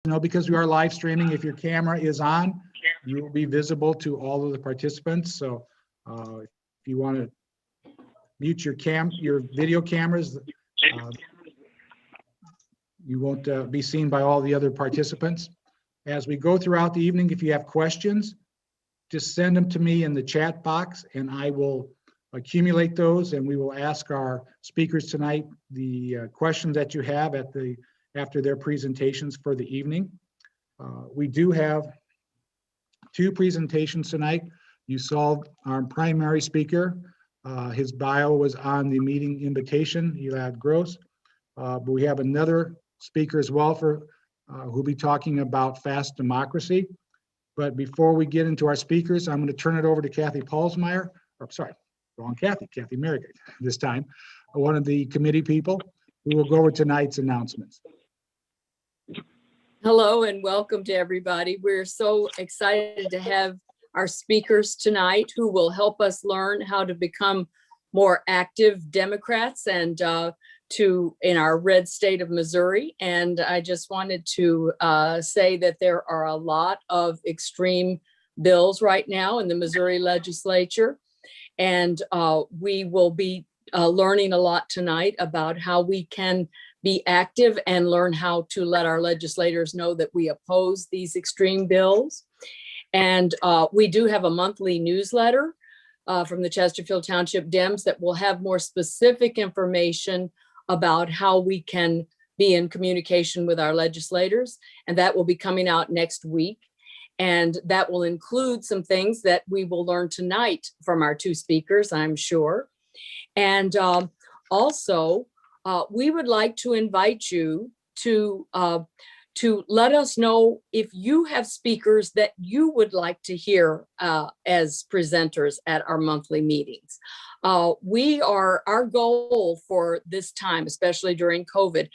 because we are live streaming, if your camera is on, you will be visible to all of the participants. So if you want to mute your video cameras, you won't be seen by all the other participants. As we go throughout the evening, if you have questions, just send them to me in the chat box and I will accumulate those, and we will ask our speakers tonight the questions that you have after their presentations for the evening. We do have two presentations tonight. You saw our primary speaker. His bio was on the meeting invitation, Elad Gross. But we have another speaker as well who'll be talking about fast democracy. But before we get into our speakers, I'm going to turn it over to Kathy Paulsmeyer, or sorry, wrong Kathy Merrick this time, one of the committee people who will go over tonight's announcements. Hello and welcome to everybody. We're so excited to have our speakers tonight who will help us learn how to become more active Democrats and in our red state of Missouri. And I just wanted to say that there are a lot of extreme bills right now in the Missouri legislature. And we will be learning a lot tonight about how we can be active and learn how to let our legislators know that we oppose these extreme bills. And we do have a monthly newsletter from the Chesterfield Township Dems that will have more specific information about how we can be in communication with our legislators. And that will be coming out next week. And that will include some things that we will learn tonight from our two speakers, I'm sure. And also, we would like to invite you to let us know if you have speakers that you would like to hear as presenters at our monthly meetings. Our goal for this time, especially during COVID,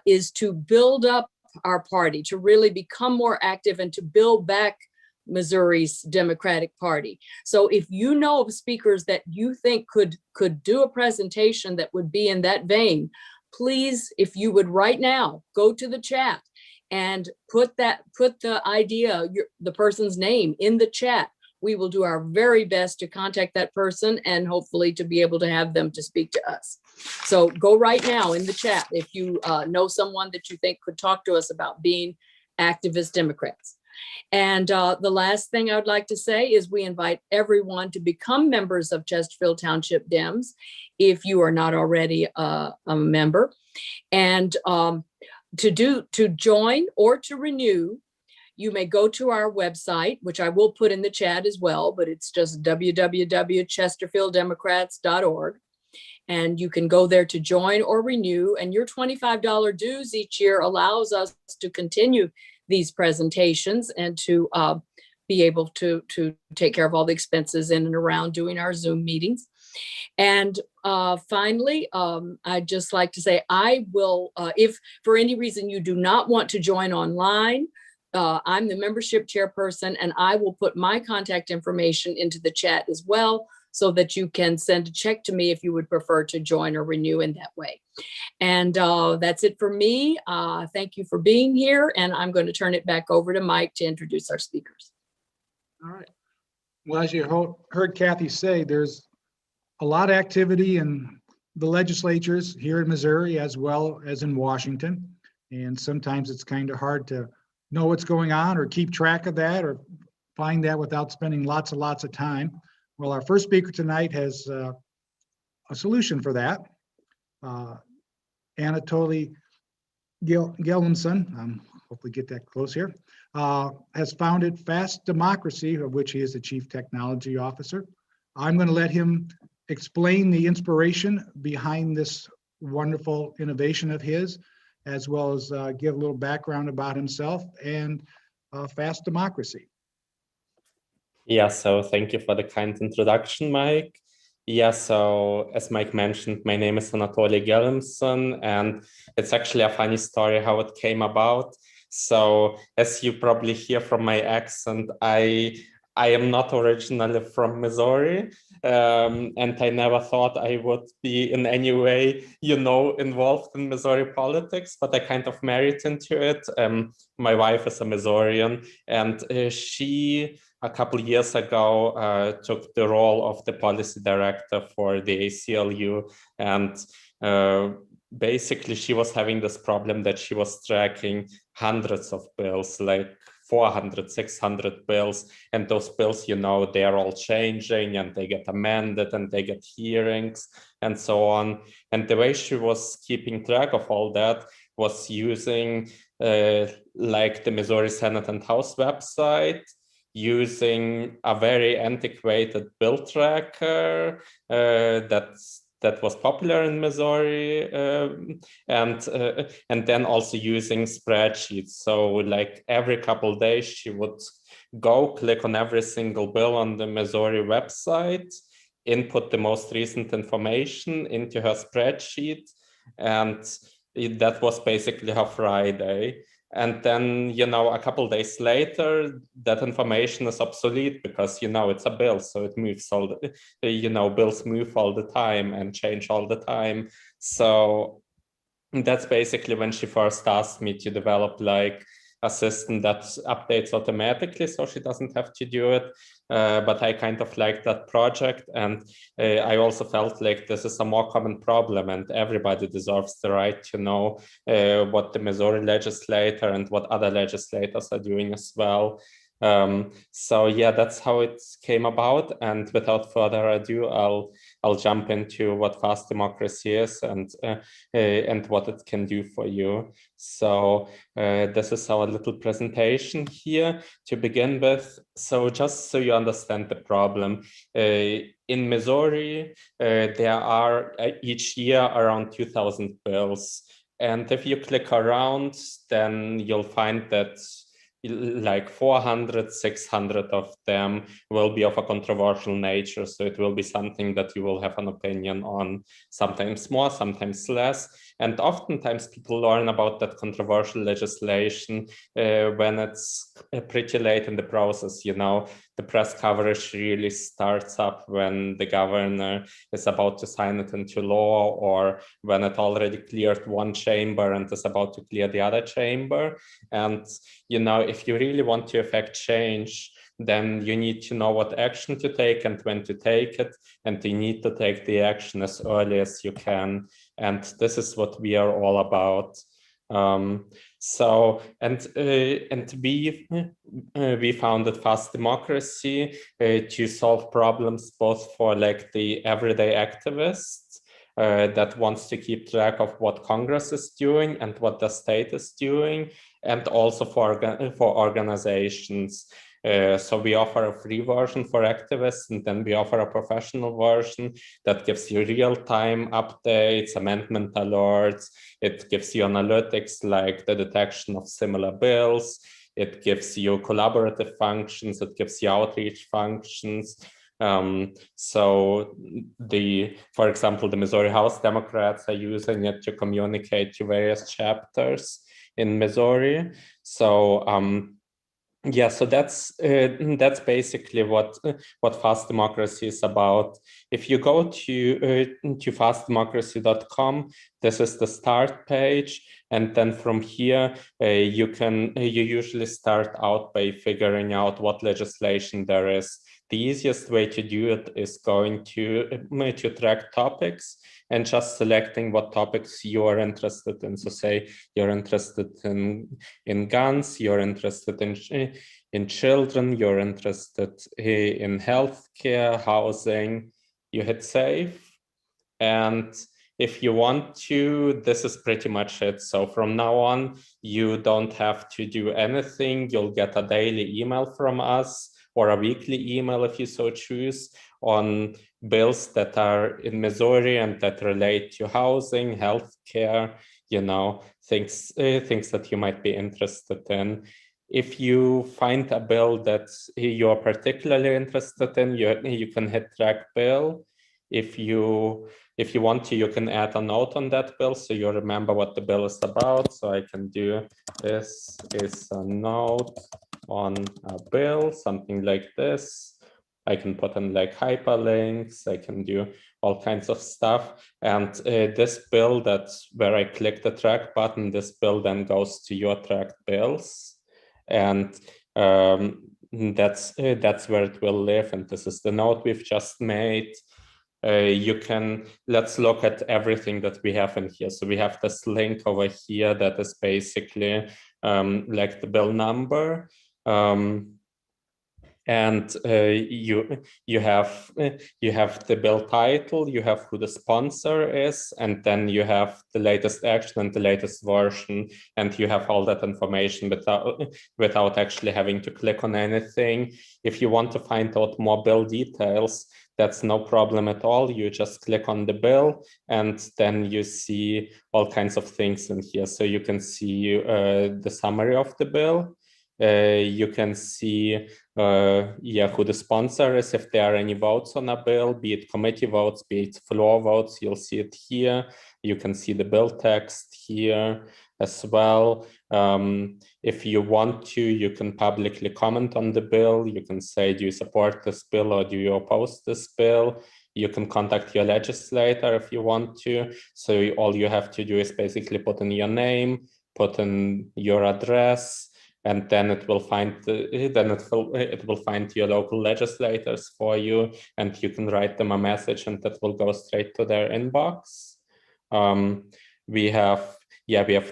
is to build up our party, to really become more active and to build back Missouri's Democratic Party. So if you know of speakers that you think could do a presentation that would be in that vein, please, if you would right now, go to the chat and put the idea, the person's name in the chat. We will do our very best to contact that person and hopefully to be able to have them to speak to us. So go right now in the chat if you know someone that you think could talk to us about being activist Democrats. And the last thing I would like to say is we invite everyone to become members of Chesterfield Township Dems if you are not already a member. And to join or to renew, you may go to our website, which I will put in the chat as well, but it's just www.chesterfielddemocrats.org. And you can go there to join or renew. And your $25 dues each year allows us to continue these presentations and to be able to take care of all the expenses in and around doing our Zoom meetings. And finally, I'd just like to say, I will, if for any reason you do not want to join online, I'm the membership chairperson, and I will put my contact information into the chat as well, so that you can send a check to me if you would prefer to join or renew in that way. And that's it for me. Thank you for being here, and I'm going to turn it back over to Mike to introduce our speakers. All right. Well, as you heard Kathy say, there's a lot of activity in the legislatures here in Missouri as well as in Washington. And sometimes it's kind of hard to know what's going on or keep track of that or find that without spending lots of time. Well, our first speaker tonight has a solution for that. Anatoly Gelimson, hopefully get that close here, has founded Fast Democracy, of which he is the Chief Technology Officer. I'm going to let him explain the inspiration behind this wonderful innovation of his, as well as give a little background about himself and Fast Democracy. Yeah, so thank you for the kind introduction, Mike. Yeah, so as Mike mentioned, my name is Anatoly Gelimson, and it's actually a funny story how it came about. So as you probably hear from my accent, I I am not originally from Missouri, and I never thought I would be in any way, involved in Missouri politics, but I kind of married into it. My wife is a Missourian, and she, a couple of years ago, took the role of the policy director for the ACLU, and basically she was having this problem that she was tracking hundreds of bills, like 400, 600 bills, and those bills, they're all changing and they get amended and they get hearings and so on. And the way she was keeping track of all that was using like the Missouri Senate and House website, using a very antiquated bill tracker that was popular in Missouri, and then also using spreadsheets. So like every couple of days, she would go click on every single bill on the Missouri website, input the most recent information into her spreadsheet, and that was basically her Friday. And then, a couple of days later, that information is obsolete because, it's a bill. So it moves all the, bills move all the time and change all the time. So that's basically when she first asked me to develop like a system that updates automatically so she doesn't have to do it. But I kind of liked that project. And I also felt like this is a more common problem and everybody deserves the right to know what the Missouri legislator and what other legislators are doing as well. So yeah, that's how it came about. And without further ado, I'll jump into what fast democracy is and what it can do for you. So this is our little presentation here to begin with. So just so you understand the problem, in Missouri, there are each year around 2,000 bills. And if you click around, then you'll find that like 400, 600 of them will be of a controversial nature. So it will be something that you will have an opinion on, sometimes more, sometimes less. And oftentimes people learn about that controversial legislation when it's pretty late in the process. The press coverage really starts up when the governor is about to sign it into law, or when it already cleared one chamber and is about to clear the other chamber. And, if you really want to affect change, then you need to know what action to take and when to take it. And you need to take the action as early as you can. And this is what we are all about. We founded Fast Democracy to solve problems both for like the everyday activists that wants to keep track of what Congress is doing and what the state is doing, and also for organizations. So we offer a free version for activists, and then we offer a professional version that gives you real-time updates, amendment alerts. It gives you analytics like the detection of similar bills. It gives you collaborative functions. It gives you outreach functions. For example, the Missouri House Democrats are using it to communicate to various chapters in Missouri. So so that's basically what fast democracy is about. If you go to fastdemocracy.com, this is the start page, and then from here you usually start out by figuring out what legislation there is. The easiest way to do it is going to track topics and just selecting what topics you are interested in. So say you're interested in guns, you're interested in children, you're interested in healthcare, housing, you hit save. And if you want to, this is pretty much it. So from now on, you don't have to do anything. You'll get a daily email from us, or a weekly email if you so choose, on bills that are in Missouri and that relate to housing, healthcare, things that you might be interested in. If you find a bill that you're particularly interested in, you can hit track bill. If you want to, you can add a note on that bill so you remember what the bill is about. So I can do, this is a note on a bill, something like this. I can put in like hyperlinks, I can do all kinds of stuff. And this bill, that's where I click the track button, this bill then goes to your tracked bills. And that's where it will live. And this is the note we've just made. Let's look at everything that we have in here. So we have this link over here that is basically like the bill number. And you have the bill title, you have who the sponsor is, and then you have the latest action and the latest version, and you have all that information without actually having to click on anything. If you want to find out more bill details, that's no problem at all. You just click on the bill, and then you see all kinds of things in here. So you can see the summary of the bill. You can see who the sponsor is, if there are any votes on a bill, be it committee votes, be it floor votes, you'll see it here. You can see the bill text here as well. If you want to, you can publicly comment on the bill. You can say, do you support this bill or do you oppose this bill? You can contact your legislator if you want to. So all you have to do is basically put in your name, put in your address, and then it will find it will find your local legislators for you, and you can write them a message, and that will go straight to their inbox. We have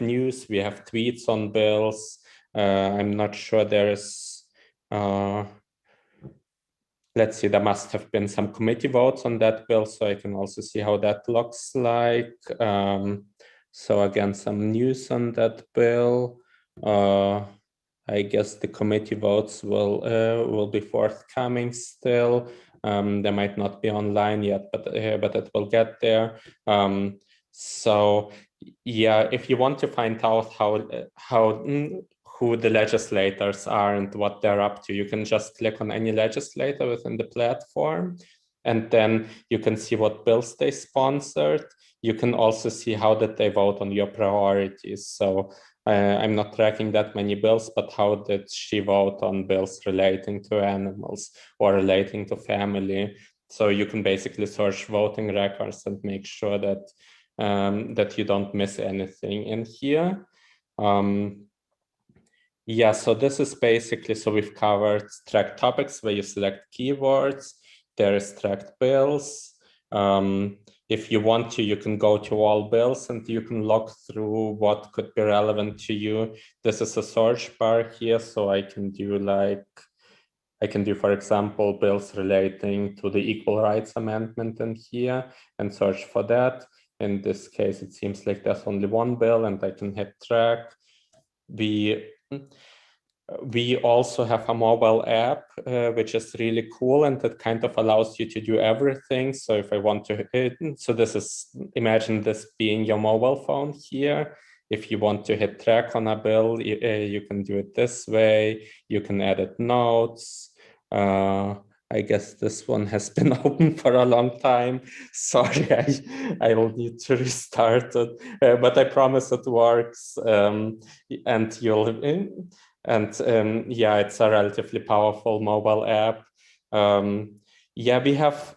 news, we have tweets on bills. I'm not sure there is. Let's see, there must have been some committee votes on that bill, so I can also see how that looks like. So again, some news on that bill. I guess the committee votes will be forthcoming still. They might not be online yet, but it will get there. So yeah, if you want to find out who the legislators are and what they're up to, you can just click on any legislator within the platform, and then you can see what bills they sponsored. You can also see how did they vote on your priorities. So I'm not tracking that many bills, but how did she vote on bills relating to animals or relating to family? So you can basically search voting records and make sure that that you don't miss anything in here. Yeah, so this is basically, so we've covered tracked topics where you select keywords. There is tracked bills. If you want to, you can go to all bills and you can look through what could be relevant to you. This is a search bar here, so I can do, for example, bills relating to the Equal Rights Amendment in here and search for that. In this case, it seems like there's only one bill and I can hit track. We also have a mobile app, which is really cool, and that kind of allows you to do everything. So if I want to, so this is, imagine this being your mobile phone here. If you want to hit track on a bill, you can do it this way. You can edit notes. I guess this one has been open for a long time. Sorry, I will need to restart it, but I promise it works. And you'll. Yeah, it's a relatively powerful mobile app. Yeah, we have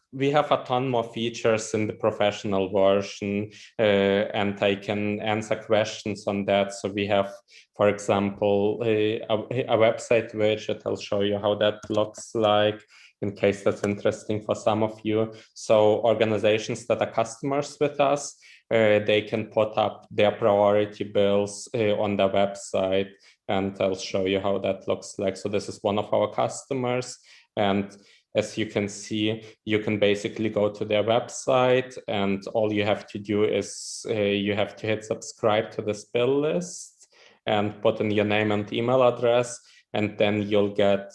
a ton more features in the professional version, and I can answer questions on that. So we have, for example, a website widget. I'll show you how that looks like in case that's interesting for some of you. So organizations that are customers with us, they can put up their priority bills on the website, and I'll show you how that looks like. So this is one of our customers, and as you can see, you can basically go to their website, and all you have to do is you have to hit subscribe to this bill list and put in your name and email address, and then you'll get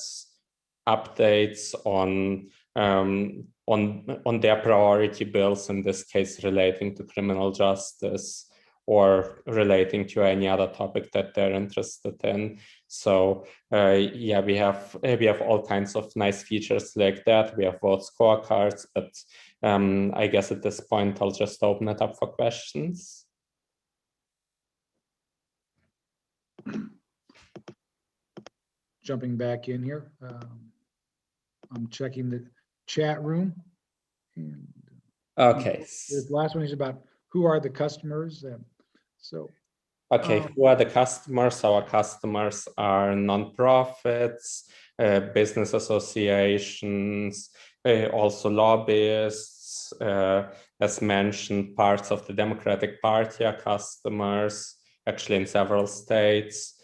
updates on their priority bills, in this case relating to criminal justice or relating to any other topic that they're interested in. So yeah, we have all kinds of nice features like that. We have vote scorecards, but I guess at this point I'll just open it up for questions. jumping back in here. I'm checking the chat room. And Okay. the last one is about who are the customers. Okay, who are the customers? Our customers are nonprofits, business associations, also lobbyists, as mentioned, parts of the Democratic Party are customers, actually in several states.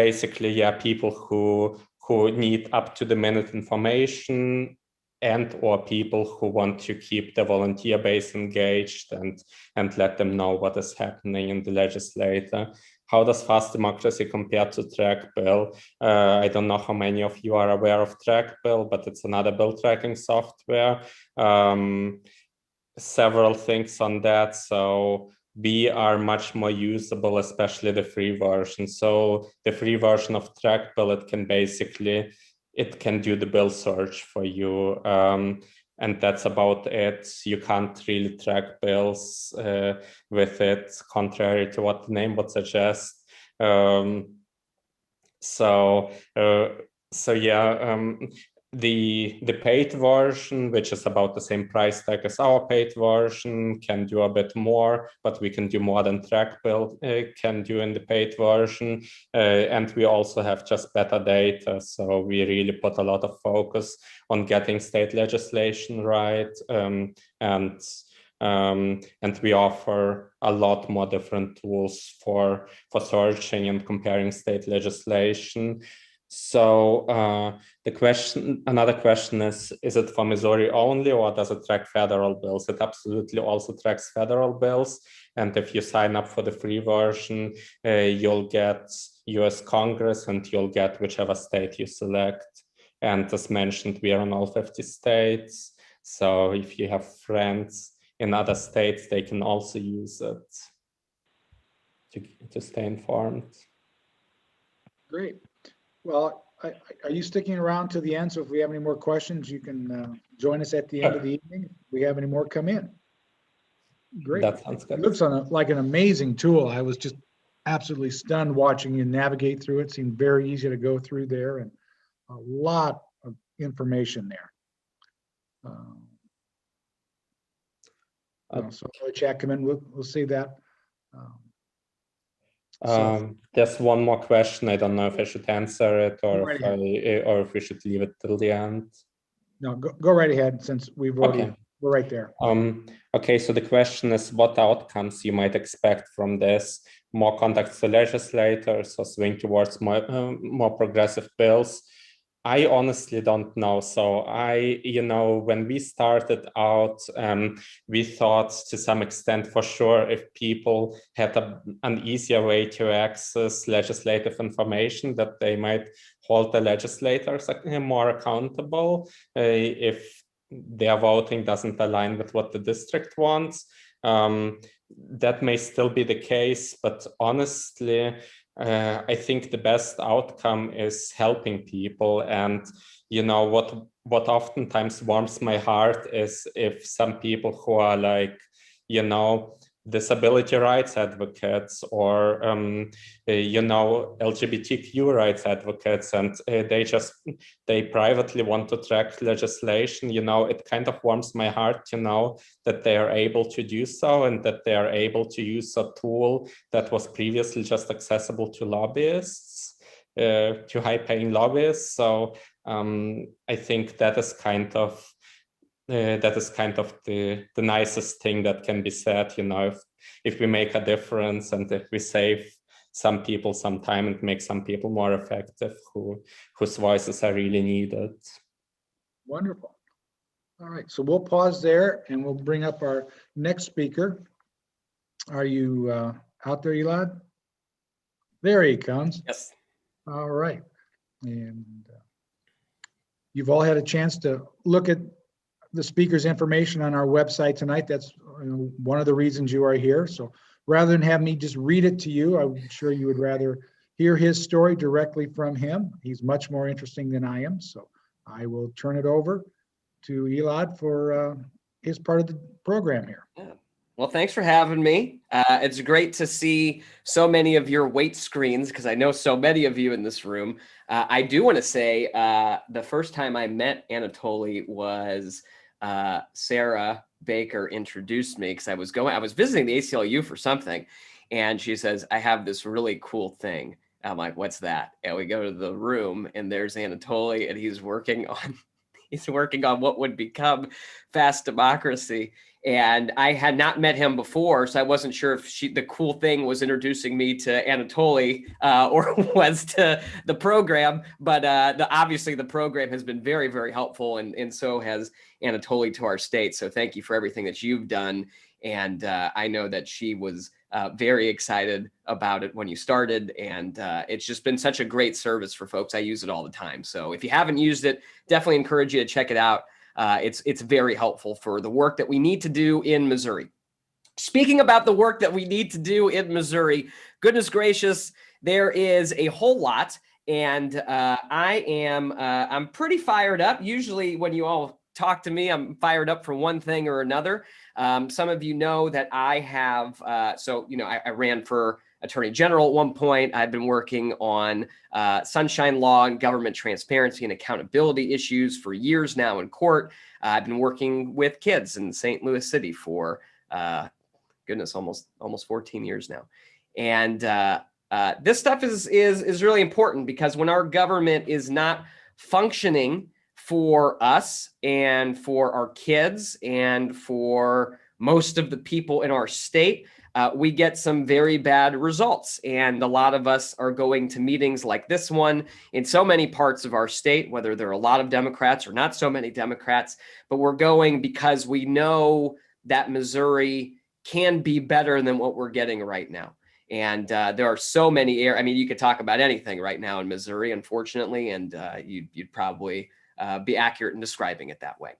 Basically, people who need up-to-the-minute information and or people who want to keep the volunteer base engaged and let them know what is happening in the legislature. How does fast democracy compare to TrackBill? I don't know how many of you are aware of TrackBill, but it's another bill tracking software. Several things on that. So we are much more usable, especially the free version. So the free version of TrackBill, it can do the bill search for you. And that's about it. You can't really track bills with it, contrary to what the name would suggest. The paid version, which is about the same price tag as our paid version, can do a bit more, but we can do more than TrackBill can do in the paid version. And we also have just better data. So we really put a lot of focus on getting state legislation right. And we offer a lot more different tools for searching and comparing state legislation. So another question is it for Missouri only, or does it track federal bills? It absolutely also tracks federal bills. And if you sign up for the free version, you'll get US Congress and you'll get whichever state you select. And as mentioned, we are in all 50 states. So if you have friends in other states, they can also use it to stay informed. Great. Well, are you sticking around to the end? So if we have any more questions, you can join us at the end of the evening. If we have any more, come in. Great. That sounds good. It looks like an amazing tool. I was just absolutely stunned watching you navigate through it. Seemed very easy to go through there and a lot of information there. So the chat come in, we'll see that. There's one more question. I don't know if I should answer it or if we should leave it till the end. No, go right ahead since we're right there. Okay, so the question is what outcomes you might expect from this: more contacts to legislators or swing towards more progressive bills? I honestly don't know. So when we started out, we thought to some extent for sure if people had an easier way to access legislative information, that they might hold the legislators more accountable if their voting doesn't align with what the district wants. That may still be the case, but honestly, I think the best outcome is helping people. And what oftentimes warms my heart is if some people who are like disability rights advocates or LGBTQ rights advocates, and they privately want to track legislation. It kind of warms my heart to know that they are able to do so, and that they are able to use a tool that was previously just accessible to lobbyists, to high-paying lobbyists. So I think that is kind of the nicest thing that can be said. If we make a difference and if we save some people some time and make some people more effective whose voices are really needed. Wonderful. All right, so we'll pause there and we'll bring up our next speaker. Are you out there, Elad? There he comes. Yes. All right. And you've all had a chance to look at the speaker's information on our website tonight. That's one of the reasons you are here. So rather than have me just read it to you, I'm sure you would rather hear his story directly from him. He's much more interesting than I am. So I will turn it over to Elad for his part of the program here. Well, thanks for having me. It's great to see so many of your weight screens because I know so many of you in this room. I do want to say the first time I met Anatoly was Sarah Baker introduced me because I was visiting the ACLU for something, and she says, I have this really cool thing. I'm like, what's that? And we go to the room and there's Anatoly, and he's working on what would become Fast Democracy. And I had not met him before, so I wasn't sure if the cool thing was introducing me to Anatoly or was to the program. But obviously the program has been very, very helpful, and so has Anatoly to our state. So thank you for everything that you've done. And I know that she was very excited about it when you started. And it's just been such a great service for folks. I use it all the time. So if you haven't used it, definitely encourage you to check it out. It's very helpful for the work that we need to do in Missouri. Speaking about the work that we need to do in Missouri, goodness gracious, there is a whole lot. And I'm pretty fired up. Usually when you all talk to me, I'm fired up for one thing or another. Some of you know that I have, I ran for Attorney General at one point. I've been working on sunshine law and government transparency and accountability issues for years now in court. I've been working with kids in St. Louis City for, almost 14 years now. And this stuff is really important because when our government is not functioning for us and for our kids and for most of the people in our state, we get some very bad results. And a lot of us are going to meetings like this one in so many parts of our state, whether there are a lot of Democrats or not so many Democrats, but we're going because we know that Missouri can be better than what we're getting right now. And there are so many you could talk about anything right now in Missouri, unfortunately, and you'd probably be accurate in describing it that way.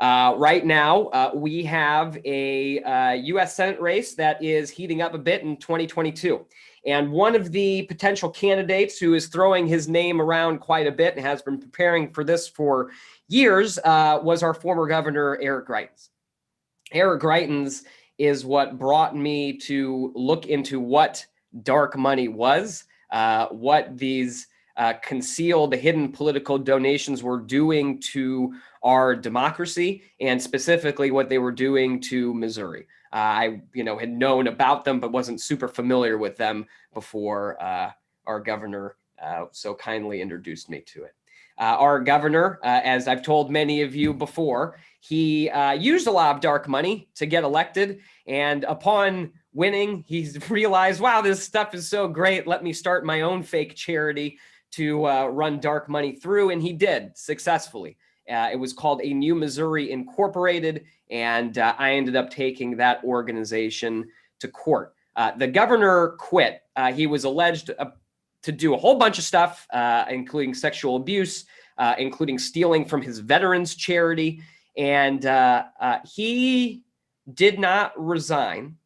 Right now, we have a U.S. Senate race that is heating up a bit in 2022. And one of the potential candidates who is throwing his name around quite a bit and has been preparing for this for years was our former governor, Eric Greitens. Eric Greitens is what brought me to look into what dark money was, what these concealed, hidden political donations were doing to our democracy, and specifically what they were doing to Missouri. I had known about them, but wasn't super familiar with them before our governor so kindly introduced me to it. Our governor, as I've told many of you before, he used a lot of dark money to get elected. And upon winning, he's realized, wow, this stuff is so great. Let me start my own fake charity to run dark money through. And he did successfully. It was called A New Missouri Incorporated. And I ended up taking that organization to court. The governor quit. He was alleged to do a whole bunch of stuff, including sexual abuse, including stealing from his veterans charity. And he did not resign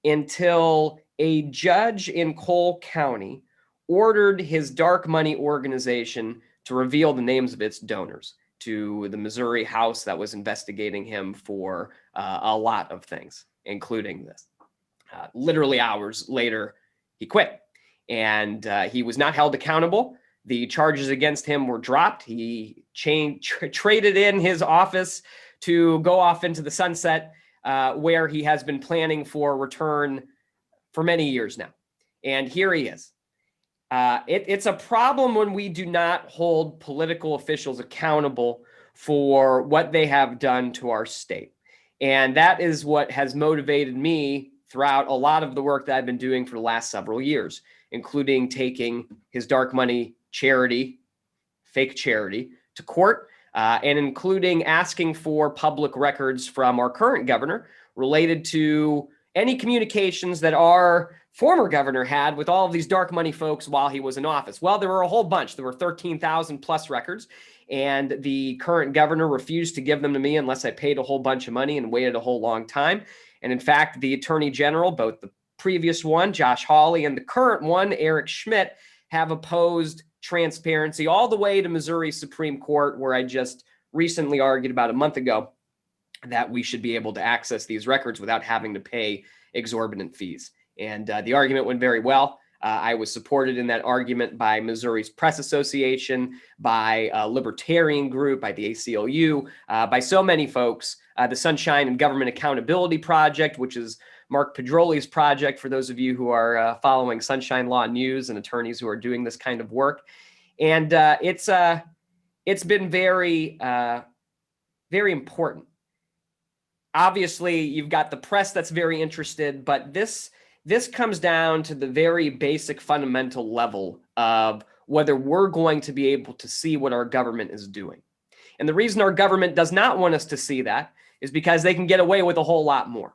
until a judge in Cole County ordered his dark money organization to reveal the names of its donors to the Missouri House that was investigating him for a lot of things, including this. Literally hours later, he quit. And he was not held accountable. The charges against him were dropped. He traded in his office to go off into the sunset, where he has been planning for return for many years now. And here he is. It's a problem when we do not hold political officials accountable for what they have done to our state. And that is what has motivated me throughout a lot of the work that I've been doing for the last several years, including taking his dark money charity, fake charity, to court, and including asking for public records from our current governor related to any communications that our former governor had with all of these dark money folks while he was in office. Well, there were a whole bunch. There were 13,000 plus records, and the current governor refused to give them to me unless I paid a whole bunch of money and waited a whole long time. And in fact, the attorney general, both the previous one, Josh Hawley, and the current one, Eric Schmidt, have opposed transparency all the way to Missouri Supreme Court, where I just recently argued about a month ago that we should be able to access these records without having to pay exorbitant fees. And the argument went very well. I was supported in that argument by Missouri's Press Association, by a libertarian group, by the ACLU, by so many folks. The Sunshine and Government Accountability Project, which is Mark Pedroli's project, for those of you who are following Sunshine Law News and attorneys who are doing this kind of work. And it's been very, very important. Obviously, you've got the press that's very interested, but this comes down to the very basic fundamental level of whether we're going to be able to see what our government is doing. And the reason our government does not want us to see that is because they can get away with a whole lot more.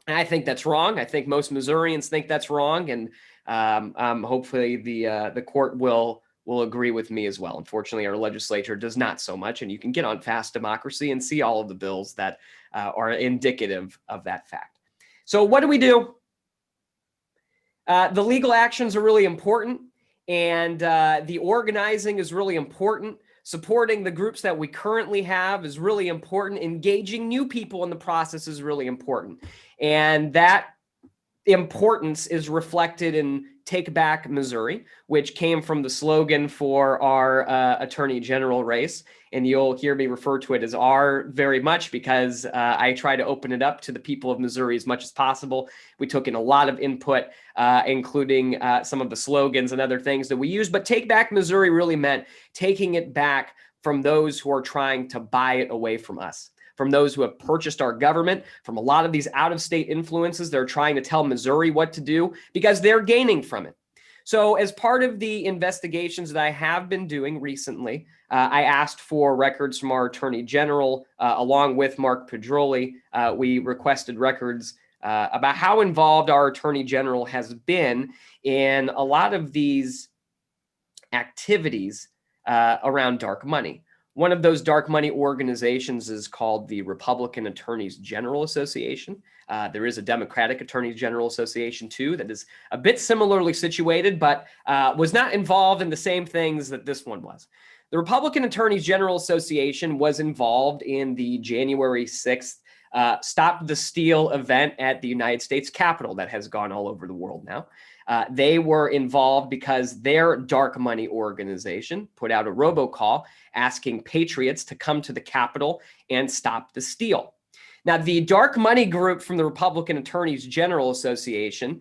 And I think that's wrong. I think most Missourians think that's wrong. And hopefully the court will agree with me as well. Unfortunately, our legislature does not so much. And you can get on Fast Democracy and see all of the bills that are indicative of that fact. So what do we do? The legal actions are really important, and the organizing is really important. Supporting the groups that we currently have is really important. Engaging new people in the process is really important. And that importance is reflected in Take Back Missouri, which came from the slogan for our Attorney General race. And you'll hear me refer to it as R very much because I try to open it up to the people of Missouri as much as possible. We took in a lot of input, including some of the slogans and other things that we use. But Take Back Missouri really meant taking it back from those who are trying to buy it away from us, from those who have purchased our government, from a lot of these out-of-state influences. They're trying to tell Missouri what to do because they're gaining from it. So as part of the investigations that I have been doing recently, I asked for records from our Attorney General, along with Mark Pedroli. We requested records about how involved our Attorney General has been in a lot of these activities around dark money. One of those dark money organizations is called the Republican Attorneys General Association. There is a Democratic Attorneys General Association too that is a bit similarly situated, but was not involved in the same things that this one was. The Republican Attorneys General Association was involved in the January 6th Stop the Steal event at the United States Capitol that has gone all over the world now. They were involved because their dark money organization put out a robocall asking patriots to come to the Capitol and stop the steal. Now, the dark money group from the Republican Attorneys General Association,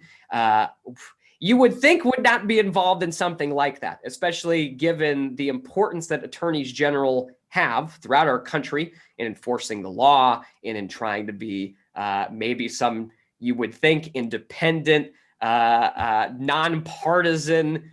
you would think would not be involved in something like that, especially given the importance that attorneys general have throughout our country in enforcing the law and in trying to be maybe some, you would think, independent, nonpartisan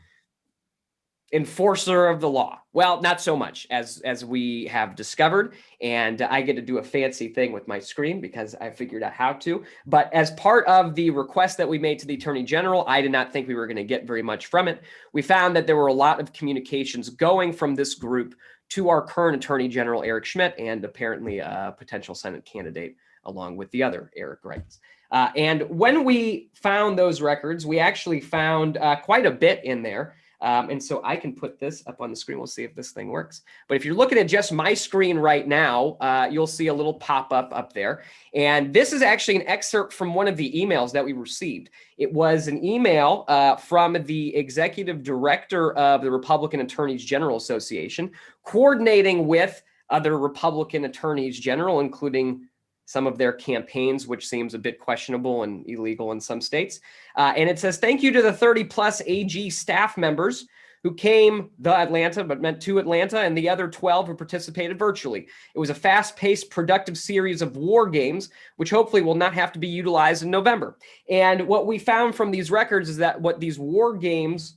enforcer of the law. Well, not so much as we have discovered, and I get to do a fancy thing with my screen because I figured out how to. But as part of the request that we made to the Attorney General, I did not think we were going to get very much from it. We found that there were a lot of communications going from this group to our current Attorney General, Eric Schmidt, and apparently a potential Senate candidate along with the other Eric Wrights. And when we found those records, we actually found quite a bit in there. And so I can put this up on the screen. We'll see if this thing works. But if you're looking at just my screen right now, you'll see a little pop-up up there. And this is actually an excerpt from one of the emails that we received. It was an email from the executive director of the Republican Attorneys General Association, coordinating with other Republican attorneys general, including some of their campaigns, which seems a bit questionable and illegal in some states. And it says, thank you to the 30+ AG staff members who came to Atlanta, and the other 12 who participated virtually. It was a fast-paced, productive series of war games, which hopefully will not have to be utilized in November. And what we found from these records is that what these war games,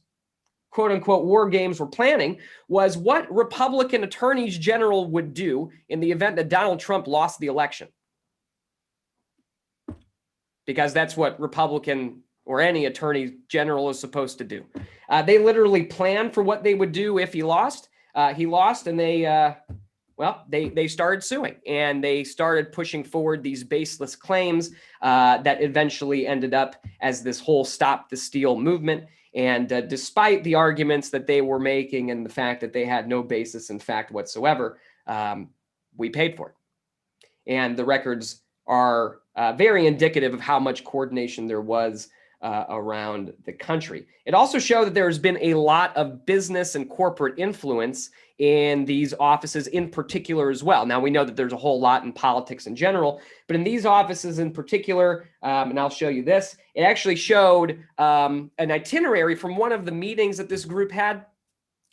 quote unquote, war games were planning was what Republican attorneys general would do in the event that Donald Trump lost the election. Because that's what Republican or any attorney general is supposed to do. They literally planned for what they would do if he lost. He lost, and they started suing, and they started pushing forward these baseless claims that eventually ended up as this whole Stop the Steal movement. And despite the arguments that they were making and the fact that they had no basis in fact whatsoever, we paid for it. And the records are very indicative of how much coordination there was around the country. It also showed that there has been a lot of business and corporate influence in these offices in particular as well. Now, we know that there's a whole lot in politics in general, but in these offices in particular, and I'll show you this, it actually showed an itinerary from one of the meetings that this group had.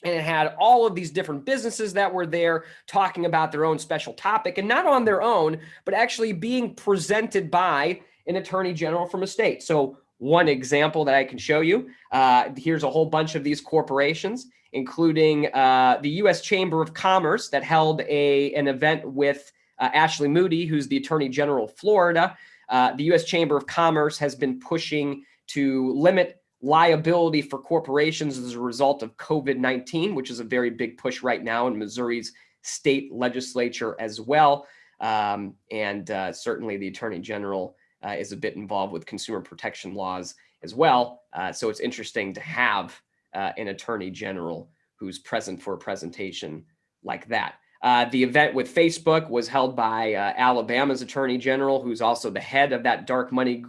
And it had all of these different businesses that were there talking about their own special topic, and not on their own, but actually being presented by an attorney general from a state. So one example that I can show you, here's a whole bunch of these corporations, including the U.S. Chamber of Commerce that held an event with Ashley Moody, who's the Attorney General of Florida. The U.S. Chamber of Commerce has been pushing to limit liability for corporations as a result of COVID-19, which is a very big push right now in Missouri's state legislature as well. Certainly the Attorney General is a bit involved with consumer protection laws as well. So it's interesting to have an Attorney General who's present for a presentation like that. The event with Facebook was held by Alabama's Attorney General, who's also the head of that dark money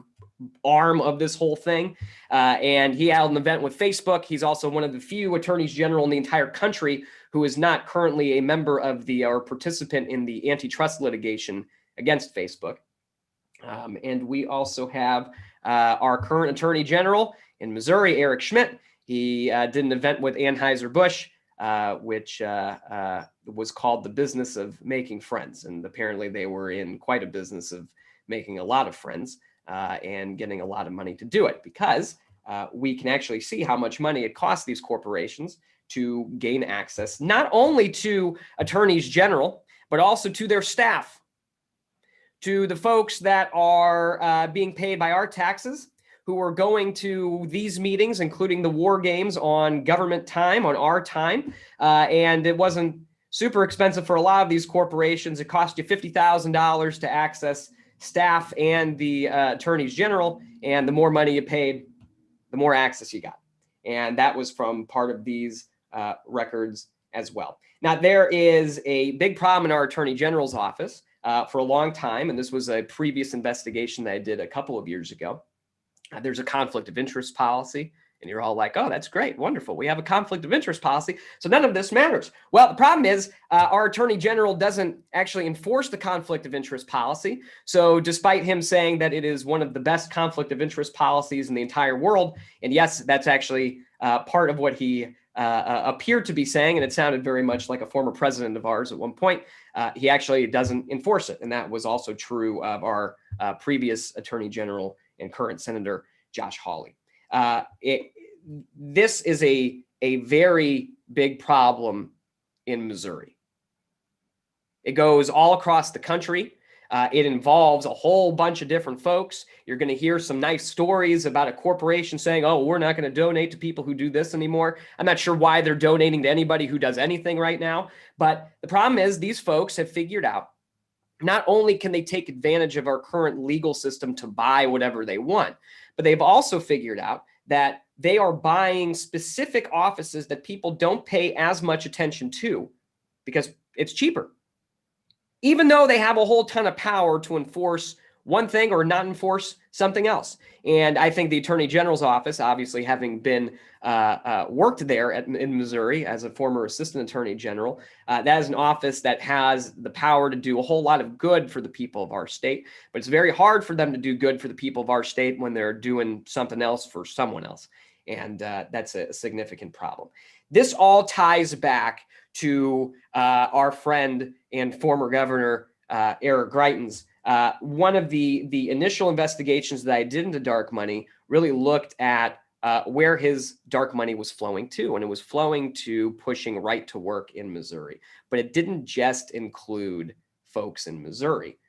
arm of this whole thing. And he held an event with Facebook. He's also one of the few attorneys general in the entire country who is not currently a member of or participant in the antitrust litigation against Facebook. And we also have our current attorney general in Missouri, Eric Schmidt. He did an event with Anheuser-Busch, which was called The Business of Making Friends. And apparently they were in quite a business of making a lot of friends. And getting a lot of money to do it, because we can actually see how much money it costs these corporations to gain access, not only to attorneys general, but also to their staff, to the folks that are being paid by our taxes, who are going to these meetings, including the war games on government time, on our time. And it wasn't super expensive for a lot of these corporations. It cost you $50,000 to access staff and the attorneys general, and the more money you paid, the more access you got. And that was from part of these records as well. Now, there is a big problem in our attorney general's office for a long time, and this was a previous investigation that I did a couple of years ago. There's a conflict of interest policy. And you're all like, oh, that's great. Wonderful. We have a conflict of interest policy. So none of this matters. Well, the problem is our attorney general doesn't actually enforce the conflict of interest policy. So despite him saying that it is one of the best conflict of interest policies in the entire world, and yes, that's actually part of what he appeared to be saying, and it sounded very much like a former president of ours at one point, he actually doesn't enforce it. And that was also true of our previous attorney general and current Senator Josh Hawley. This is a very big problem in Missouri. It goes all across the country. It involves a whole bunch of different folks. You're going to hear some nice stories about a corporation saying, oh, we're not going to donate to people who do this anymore. I'm not sure why they're donating to anybody who does anything right now. But the problem is these folks have figured out not only can they take advantage of our current legal system to buy whatever they want, but they've also figured out that they are buying specific offices that people don't pay as much attention to because it's cheaper, even though they have a whole ton of power to enforce one thing or not enforce something else. And I think the Attorney General's office, obviously having been worked there in Missouri as a former Assistant Attorney General, that is an office that has the power to do a whole lot of good for the people of our state. But it's very hard for them to do good for the people of our state when they're doing something else for someone else. And that's a significant problem. This all ties back to our friend and former governor, Eric Greitens. One of the initial investigations that I did into dark money really looked at where his dark money was flowing to, and it was flowing to pushing right to work in Missouri. But it didn't just include folks in Missouri.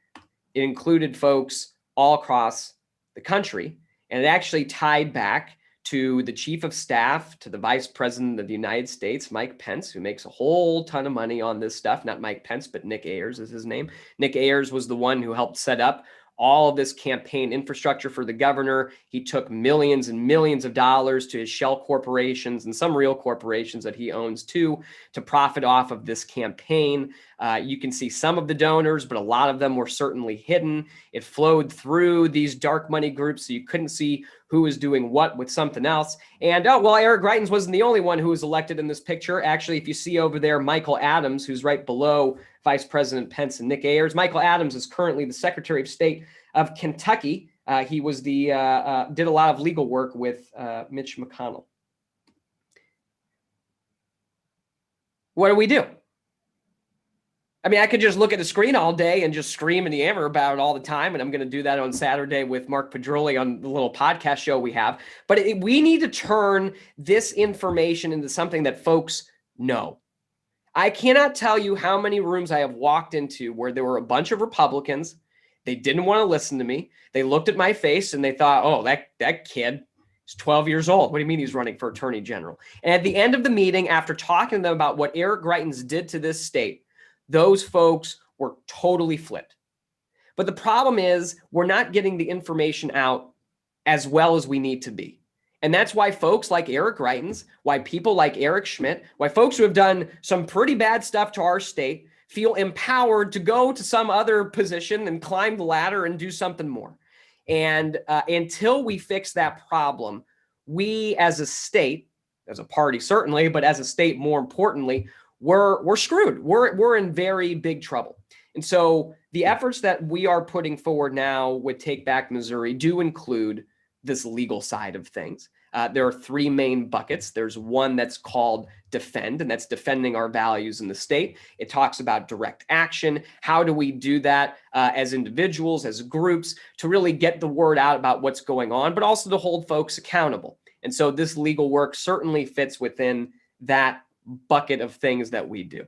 It included folks all across the country, and it actually tied back to the chief of staff, to the vice president of the United States, Mike Pence, who makes a whole ton of money on this stuff. Not Mike Pence, but Nick Ayers is his name. Nick Ayers was the one who helped set up all of this campaign infrastructure for the governor. He took millions and millions of dollars to his shell corporations and some real corporations that he owns too, to profit off of this campaign. You can see some of the donors, but a lot of them were certainly hidden. It flowed through these dark money groups, so you couldn't see who was doing what with something else. And Eric Greitens wasn't the only one who was elected in this picture. Actually, if you see over there, Michael Adams, who's right below Vice President Pence and Nick Ayers. Michael Adams is currently the Secretary of State of Kentucky. He was did a lot of legal work with Mitch McConnell. What do we do? I mean, I could just look at the screen all day and just scream and yammer about it all the time. And I'm going to do that on Saturday with Mark Pedroli on the little podcast show we have. But we need to turn this information into something that folks know. I cannot tell you how many rooms I have walked into where there were a bunch of Republicans. They didn't want to listen to me. They looked at my face and they thought, oh, that kid is 12 years old. What do you mean he's running for attorney general? And at the end of the meeting, after talking to them about what Eric Greitens did to this state, those folks were totally flipped. But the problem is we're not getting the information out as well as we need to be. And that's why folks like Eric Greitens, why people like Eric Schmidt, why folks who have done some pretty bad stuff to our state feel empowered to go to some other position and climb the ladder and do something more. And until we fix that problem, we as a state, as a party certainly, but as a state more importantly, we're screwed. We're in very big trouble. And so the efforts that we are putting forward now with Take Back Missouri do include this legal side of things. There are three main buckets. There's one that's called defend, and that's defending our values in the state. It talks about direct action. How do we do that as individuals, as groups, to really get the word out about what's going on, but also to hold folks accountable. And so this legal work certainly fits within that bucket of things that we do.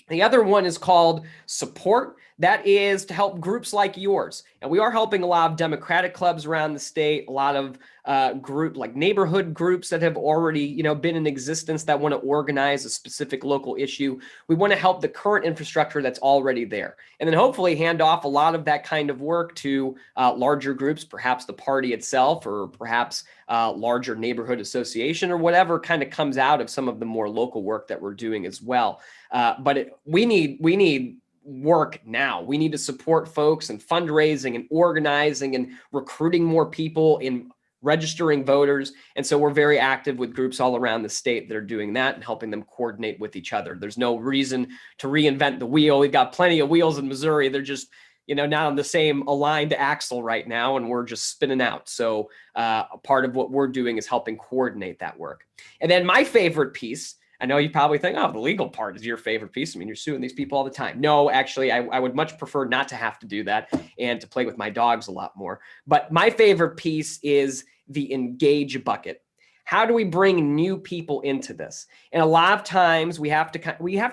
The other one is called support. That is to help groups like yours. And we are helping a lot of Democratic clubs around the state, a lot of like neighborhood groups that have already, been in existence that want to organize a specific local issue. We want to help the current infrastructure that's already there. And then hopefully hand off a lot of that kind of work to larger groups, perhaps the party itself, or perhaps larger neighborhood association, or whatever kind of comes out of some of the more local work that we're doing as well. But we need work now. We need to support folks in fundraising and organizing and recruiting more people, in registering voters. And so we're very active with groups all around the state that are doing that and helping them coordinate with each other. There's no reason to reinvent the wheel. We've got plenty of wheels in Missouri. They're just, not on the same aligned axle right now, and we're just spinning out. So part of what we're doing is helping coordinate that work. And then my favorite piece, I know you probably think, oh, the legal part is your favorite piece. I mean, you're suing these people all the time. No, actually, I would much prefer not to have to do that and to play with my dogs a lot more. But my favorite piece is the engage bucket. How do we bring new people into this? And a lot of times we have to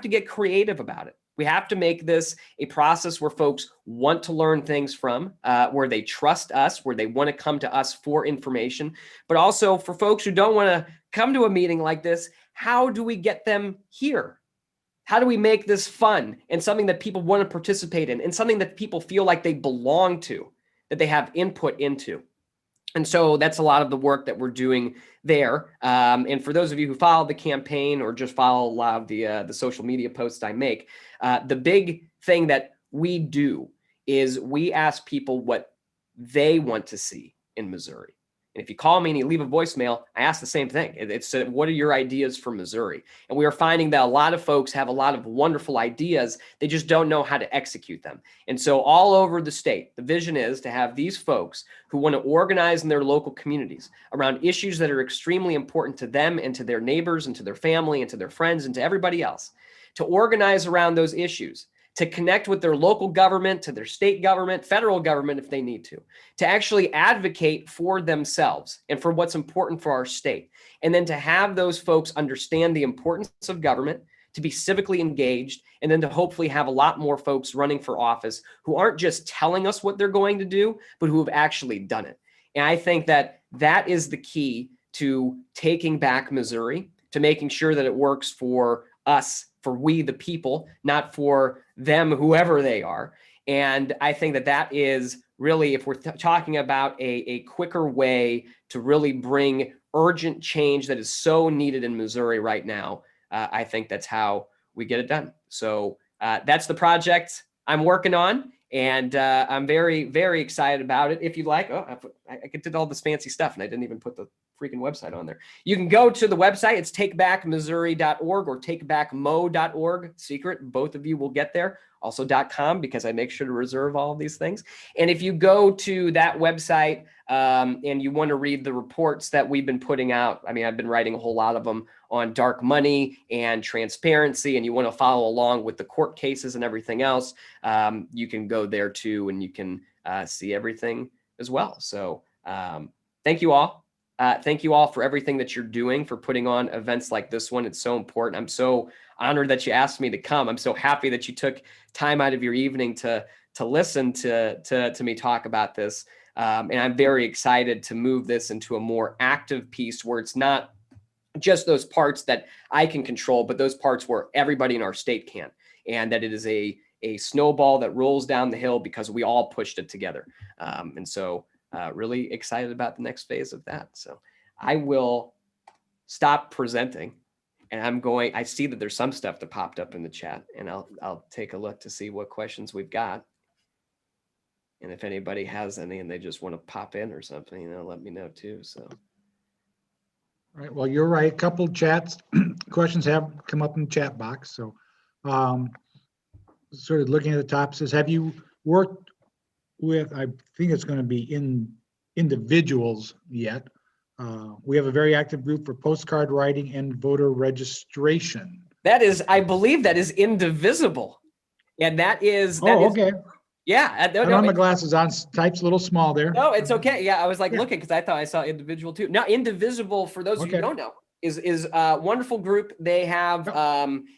get creative about it. We have to make this a process where folks want to learn things from, where they trust us, where they want to come to us for information, but also for folks who don't want to come to a meeting like this. How do we get them here? How do we make this fun and something that people want to participate in, and something that people feel like they belong to, that they have input into? And so that's a lot of the work that we're doing there. And for those of you who follow the campaign or just follow a lot of the social media posts I make, the big thing that we do is we ask people what they want to see in Missouri. And if you call me and you leave a voicemail, I ask the same thing. It's what are your ideas for Missouri? And we are finding that a lot of folks have a lot of wonderful ideas. They just don't know how to execute them. And so all over the state, the vision is to have these folks who want to organize in their local communities around issues that are extremely important to them and to their neighbors and to their family and to their friends and to everybody else, to organize around those issues, to connect with their local government, to their state government, federal government if they need to actually advocate for themselves and for what's important for our state. And then to have those folks understand the importance of government, to be civically engaged, and then to hopefully have a lot more folks running for office who aren't just telling us what they're going to do, but who have actually done it. And I think that that is the key to taking back Missouri, to making sure that it works for us, for we the people, not for them, whoever they are. And I think that that is really, if we're talking about a quicker way to really bring urgent change that is so needed in Missouri right now, I think that's how we get it done. So that's the project I'm working on. And I'm very, very excited about it. If you like, I did all this fancy stuff and I didn't even put the freaking website on there. You can go to the website. It's takebackmissouri.org or takebackmo.org. Secret, both of you will get there. Also .com, because I make sure to reserve all of these things. And if you go to that website and you want to read the reports that we've been putting out, I mean, I've been writing a whole lot of them on dark money and transparency, and you want to follow along with the court cases and everything else, you can go there too, and you can see everything as well. So thank you all. Thank you all for everything that you're doing, for putting on events like this one. It's so important. I'm so honored that you asked me to come. I'm so happy that you took time out of your evening to listen to me talk about this. And I'm very excited to move this into a more active piece where it's not just those parts that I can control, but those parts where everybody in our state can, and that it is a snowball that rolls down the hill because we all pushed it together. And so really excited about the next phase of that. So I will stop presenting, and I see that there's some stuff that popped up in the chat, and I'll take a look to see what questions we've got. And if anybody has any and they just want to pop in or something, let me know too. So. All right, well, you're right. A couple chats, questions have come up in the chat box. So sort of looking at the top, says, have you worked with, I think it's going to be in individuals yet? We have a very active group for postcard writing and voter registration. That is, I believe that is Indivisible. And that is, okay. Yeah. I don't have my glasses on. Type's a little small there. No, it's okay. Yeah, I was like looking because I thought I saw Individual too. Now, Indivisible, for those of you who don't know, is a wonderful group. They have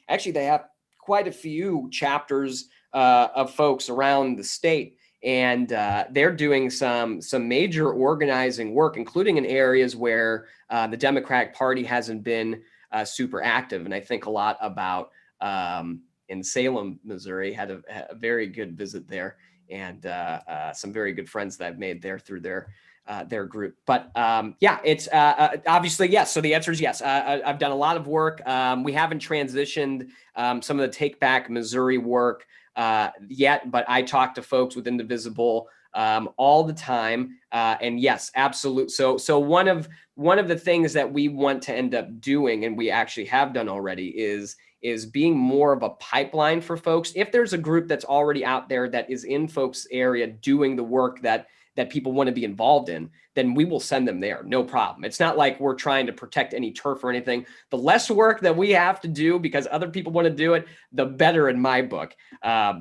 actually they have quite a few chapters of folks around the state, and they're doing some major organizing work, including in areas where the Democratic Party hasn't been super active. And I think a lot about in Salem, Missouri, had a very good visit there, and some very good friends that I've made there through their group. But yeah, it's obviously yes. So the answer is yes. I've done a lot of work. We haven't transitioned some of the Take Back Missouri work yet, but I talk to folks with Indivisible all the time. And yes, absolutely. So one of the things that we want to end up doing, and we actually have done already, is being more of a pipeline for folks. If there's a group that's already out there that is in folks' area doing the work that people want to be involved in, then we will send them there. No problem. It's not like we're trying to protect any turf or anything. The less work that we have to do because other people want to do it, the better in my book.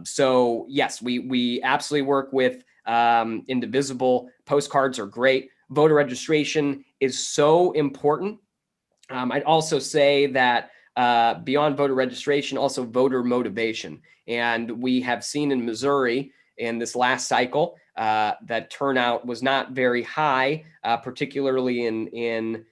So yes, we absolutely work with Indivisible. Postcards are great. Voter registration is so important. I'd also say that beyond voter registration, also voter motivation. And we have seen in Missouri in this last cycle that turnout was not very high, particularly in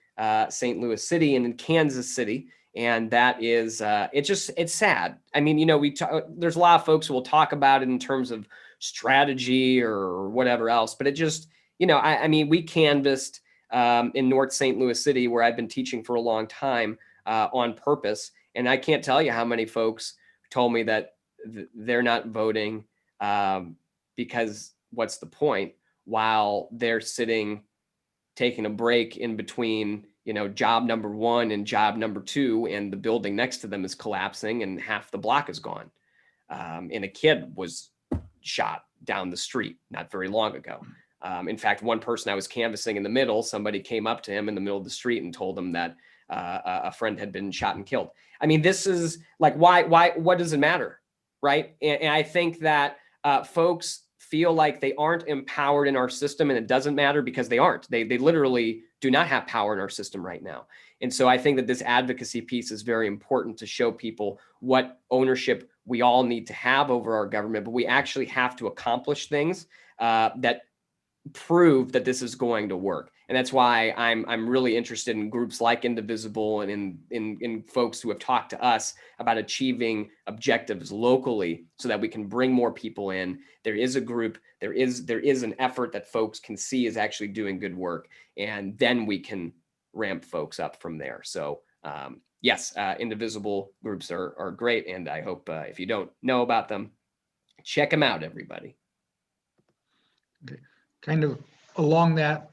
St. Louis City and in Kansas City. And that is, it's sad. I mean, there's a lot of folks who will talk about it in terms of strategy or whatever else, but it just, I mean, we canvassed in North St. Louis City, where I've been teaching for a long time, on purpose. And I can't tell you how many folks told me that they're not voting because what's the point, while they're sitting, taking a break in between, job number 1 and job number 2, and the building next to them is collapsing and half the block is gone. And a kid was shot down the street not very long ago. In fact, one person I was canvassing in the middle, somebody came up to him in the middle of the street and told him that a friend had been shot and killed. I mean, this is like, what does it matter? Right. And I think that folks feel like they aren't empowered in our system, and it doesn't matter because they aren't. They literally do not have power in our system right now. And so I think that this advocacy piece is very important to show people what ownership we all need to have over our government, but we actually have to accomplish things that prove that this is going to work. And that's why I'm really interested in groups like Indivisible and in folks who have talked to us about achieving objectives locally so that we can bring more people in. There is a group, there is an effort that folks can see is actually doing good work, and then we can ramp folks up from there. So yes, Indivisible groups are great, and I hope if you don't know about them, check them out, everybody. Okay. Kind of along that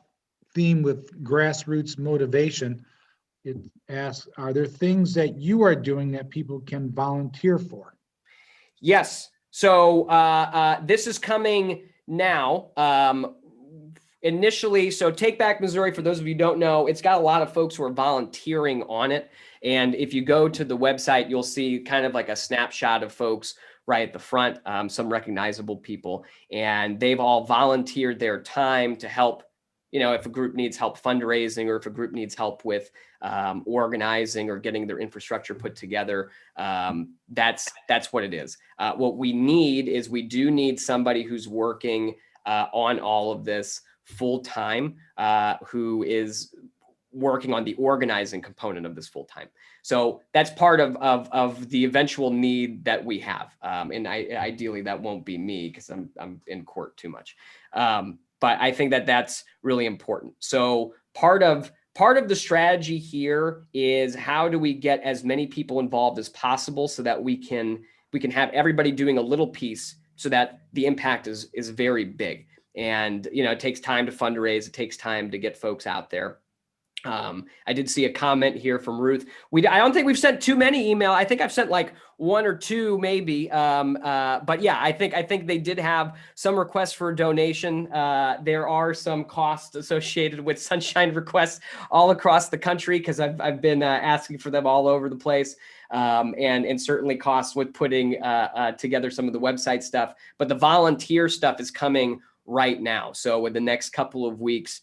theme with grassroots motivation, it asks, are there things that you are doing that people can volunteer for? Yes. So this is coming now. Initially, so Take Back Missouri, for those of you who don't know, it's got a lot of folks who are volunteering on it. And if you go to the website, you'll see kind of like a snapshot of folks right at the front, some recognizable people. And they've all volunteered their time to help, if a group needs help fundraising, or if a group needs help with organizing or getting their infrastructure put together. That's what it is. What we need is we do need somebody who's working on all of this full time, who is working on the organizing component of this full time. So that's part of the eventual need that we have. And ideally that won't be me because I'm in court too much. But I think that that's really important. So part of the strategy here is how do we get as many people involved as possible so that we can have everybody doing a little piece so that the impact is very big. And, it takes time to fundraise. It takes time to get folks out there. I did see a comment here from Ruth. I don't think we've sent too many email. I think I've sent like one or two maybe. But yeah, I think they did have some requests for a donation. There are some costs associated with sunshine requests all across the country because I've been asking for them all over the place. And certainly costs with putting together some of the website stuff. But the volunteer stuff is coming right now. So in the next couple of weeks,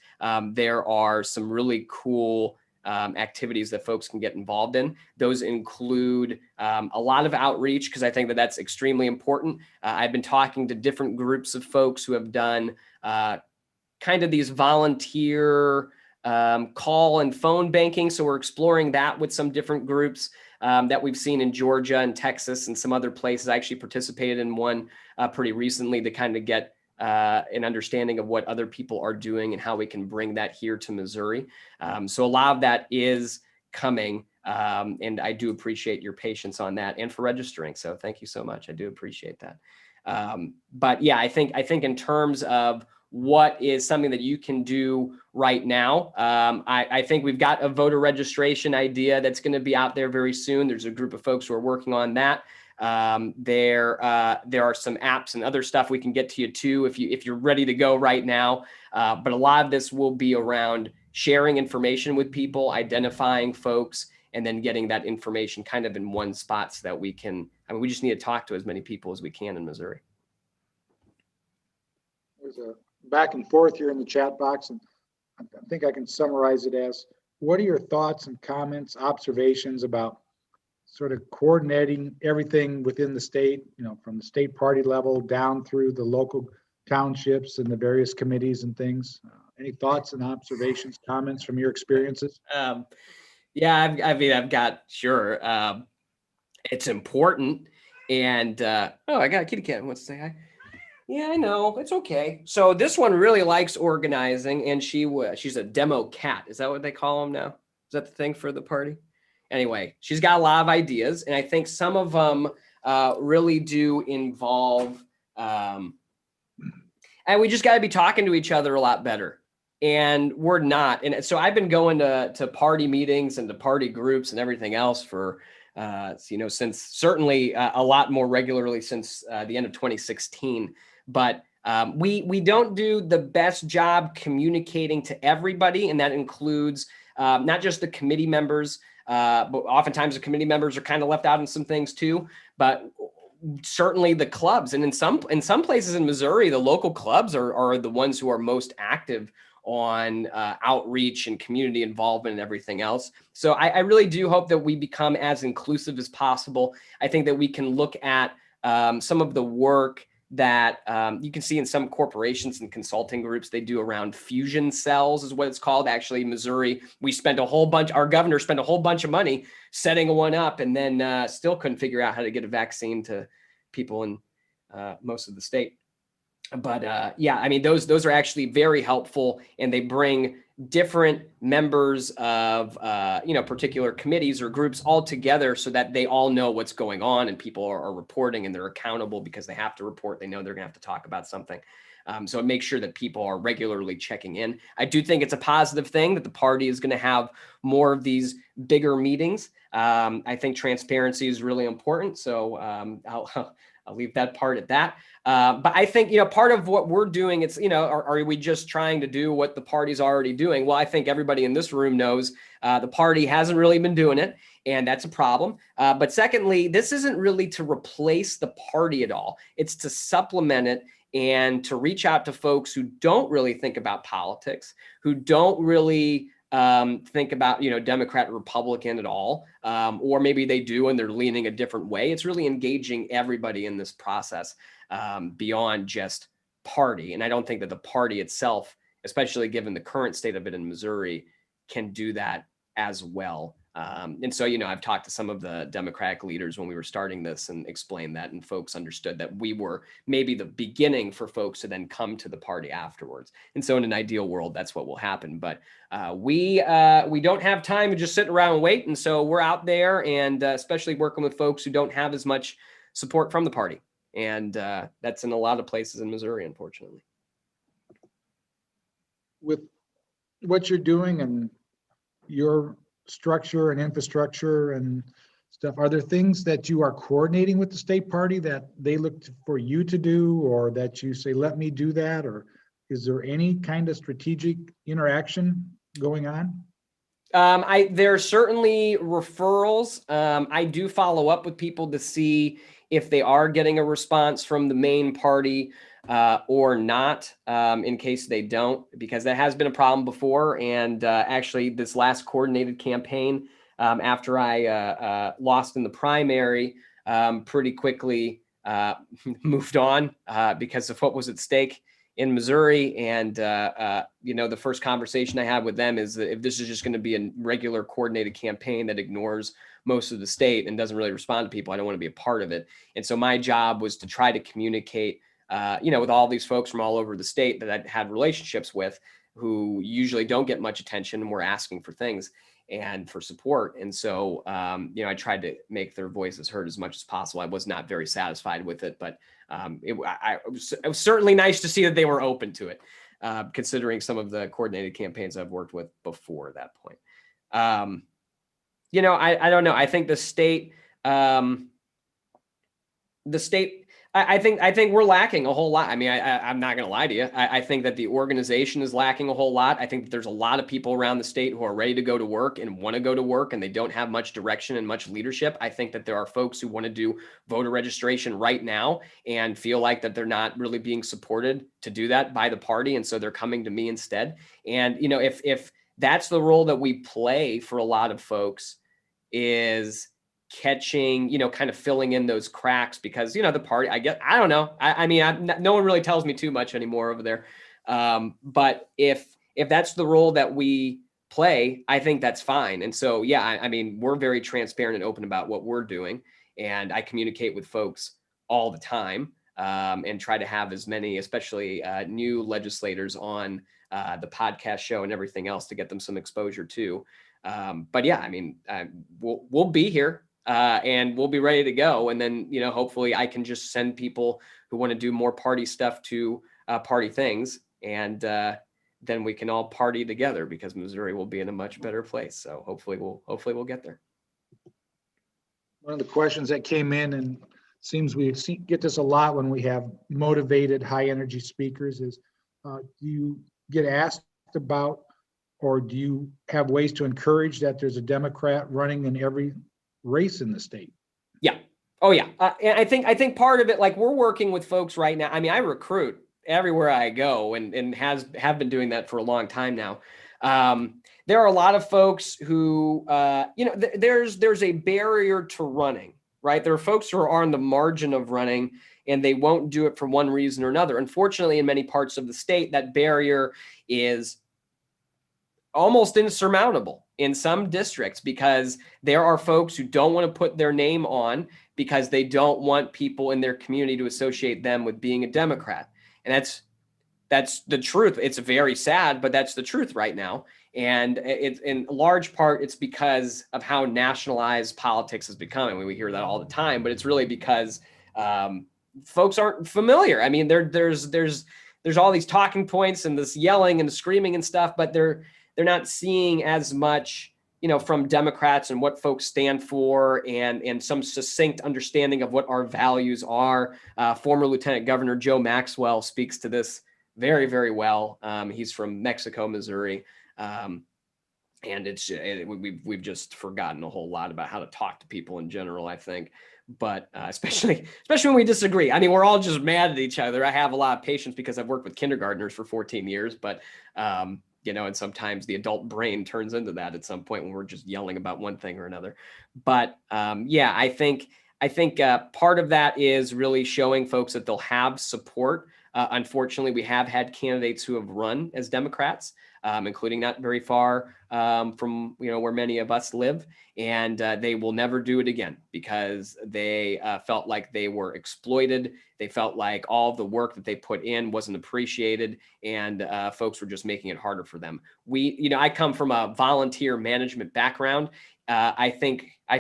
there are some really cool activities that folks can get involved in. Those include a lot of outreach, because I think that that's extremely important. I've been talking to different groups of folks who have done kind of these volunteer call and phone banking. So we're exploring that with some different groups that we've seen in Georgia and Texas and some other places. I actually participated in one pretty recently to kind of get an understanding of what other people are doing and how we can bring that here to Missouri. So a lot of that is coming, and I do appreciate your patience on that and for registering. So thank you so much. I do appreciate that. But yeah, I think in terms of what is something that you can do right now, I think we've got a voter registration idea that's going to be out there very soon. There's a group of folks who are working on that. There are some apps and other stuff we can get to you too if you're ready to go right now. But a lot of this will be around sharing information with people, identifying folks, and then getting that information kind of in one spot so that we just need to talk to as many people as we can in Missouri. There's a back and forth here in the chat box, and I think I can summarize it as, what are your thoughts and comments, observations about sort of coordinating everything within the state, from the state party level down through the local townships and the various committees and things? Any thoughts and observations, comments from your experiences? Yeah, I've got, sure. It's important. And, I got a kitty cat who wants to say hi. Yeah, I know. It's okay. So this one really likes organizing, and she's a demo cat. Is that what they call them now? Is that the thing for the party? Anyway, she's got a lot of ideas, and I think some of them really do involve, and we just got to be talking to each other a lot better. And we're not. And so I've been going to party meetings and to party groups and everything else for, since certainly a lot more regularly since the end of 2016. But we don't do the best job communicating to everybody, and that includes not just the committee members, but oftentimes the committee members are kind of left out in some things too. But certainly the clubs, and in some places in Missouri, the local clubs are the ones who are most active on outreach and community involvement and everything else. So I really do hope that we become as inclusive as possible. I think that we can look at some of the work that you can see in some corporations and consulting groups, they do around fusion cells is what it's called. Actually, Missouri, our governor spent a whole bunch of money setting one up, and then still couldn't figure out how to get a vaccine to people in most of the state. But yeah, I mean, those are actually very helpful, and they bring different members of particular committees or groups all together so that they all know what's going on, and people are reporting, and they're accountable because they have to report. They know they're gonna have to talk about something. So it makes sure that people are regularly checking in. I do think it's a positive thing that the party is going to have more of these bigger meetings. I think transparency is really important. So I'll leave that part at that. But I think, part of what we're doing, it's, are we just trying to do what the party's already doing? Well, I think everybody in this room knows the party hasn't really been doing it, and that's a problem. But secondly, this isn't really to replace the party at all. It's to supplement it and to reach out to folks who don't really think about politics, who don't really think about, Democrat, Republican at all, or maybe they do and they're leaning a different way. It's really engaging everybody in this process beyond just party. And I don't think that the party itself, especially given the current state of it in Missouri, can do that as well. And so, I've talked to some of the Democratic leaders when we were starting this and explained that, and folks understood that we were maybe the beginning for folks to then come to the party afterwards. And so in an ideal world, that's what will happen. But we don't have time to just sit around and wait. And so we're out there, and especially working with folks who don't have as much support from the party. And that's in a lot of places in Missouri, unfortunately. With what you're doing and your structure and infrastructure and stuff, are there things that you are coordinating with the state party that they look for you to do, or that you say, let me do that? Or is there any kind of strategic interaction going on? There are certainly referrals. I do follow up with people to see if they are getting a response from the main party or not, in case they don't, because that has been a problem before. And actually, this last coordinated campaign, after I lost in the primary, pretty quickly moved on because of what was at stake in Missouri. And, the first conversation I had with them is that if this is just going to be a regular coordinated campaign that ignores most of the state and doesn't really respond to people, I don't want to be a part of it. And so my job was to try to communicate, with all these folks from all over the state that I had relationships with, who usually don't get much attention and were asking for things and for support. And so, I tried to make their voices heard as much as possible. I was not very satisfied with it, but it was certainly nice to see that they were open to it, considering some of the coordinated campaigns I've worked with before that point. I don't know. I think the state, I think we're lacking a whole lot. I mean, I'm not going to lie to you. I think that the organization is lacking a whole lot. I think that there's a lot of people around the state who are ready to go to work and want to go to work, and they don't have much direction and much leadership. I think that there are folks who want to do voter registration right now and feel like that they're not really being supported to do that by the party. And so they're coming to me instead. And, if that's the role that we play for a lot of folks, is catching, kind of filling in those cracks, because, the party, I don't know. No one really tells me too much anymore over there. But if that's the role that we play, I think that's fine. And so, yeah, we're very transparent and open about what we're doing. And I communicate with folks all the time, and try to have as many, especially new legislators on the podcast show and everything else, to get them some exposure too. But yeah, we'll be here. And we'll be ready to go. And then, hopefully I can just send people who want to do more party stuff to party things. And then we can all party together, because Missouri will be in a much better place. So hopefully we'll get there. One of the questions that came in, and seems we get this a lot when we have motivated, high energy speakers, is do you get asked about, or do you have ways to encourage that there's a Democrat running in every race in the state? Yeah. Oh yeah. And I think part of it, like, we're working with folks right now. I recruit everywhere I go, and have been doing that for a long time now. There are a lot of folks who, there's a barrier to running, right? There are folks who are on the margin of running, and they won't do it for one reason or another. Unfortunately, in many parts of the state, that barrier is almost insurmountable in some districts, because there are folks who don't want to put their name on because they don't want people in their community to associate them with being a Democrat. And that's the truth. It's very sad, but that's the truth right now. And it's in large part, it's because of how nationalized politics has become. I mean, we hear that all the time, but it's really because folks aren't familiar. I mean, there's all these talking points and this yelling and screaming and stuff, but they're not seeing as much, from Democrats and what folks stand for, and some succinct understanding of what our values are. Former Lieutenant Governor Joe Maxwell speaks to this very, very well. He's from Mexico, Missouri. And we've just forgotten a whole lot about how to talk to people in general, I think. But especially when we disagree. I mean, we're all just mad at each other. I have a lot of patience because I've worked with kindergartners for 14 years, but and sometimes the adult brain turns into that at some point when we're just yelling about one thing or another. But I think part of that is really showing folks that they'll have support. Unfortunately, we have had candidates who have run as Democrats, including not very far from where many of us live, and they will never do it again because they felt like they were exploited. They felt like all of the work that they put in wasn't appreciated, and folks were just making it harder for them. I come from a volunteer management background. I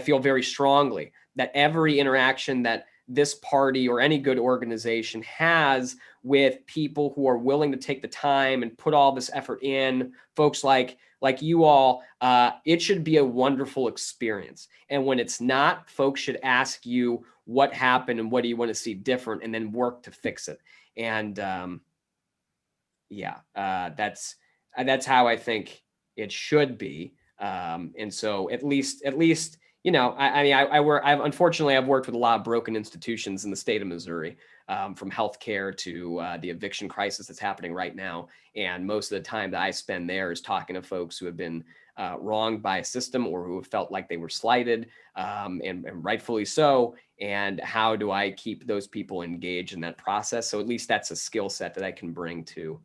feel very strongly that every interaction that this party or any good organization has with people who are willing to take the time and put all this effort in, folks like you all, it should be a wonderful experience. And when it's not, folks should ask you what happened and what do you want to see different, and then work to fix it. And that's how I think it should be. And so at least unfortunately I've worked with a lot of broken institutions in the state of Missouri, from healthcare to the eviction crisis that's happening right now. And most of the time that I spend there is talking to folks who have been wronged by a system or who have felt like they were slighted, and rightfully so. And how do I keep those people engaged in that process? So at least that's a skill set that I can bring to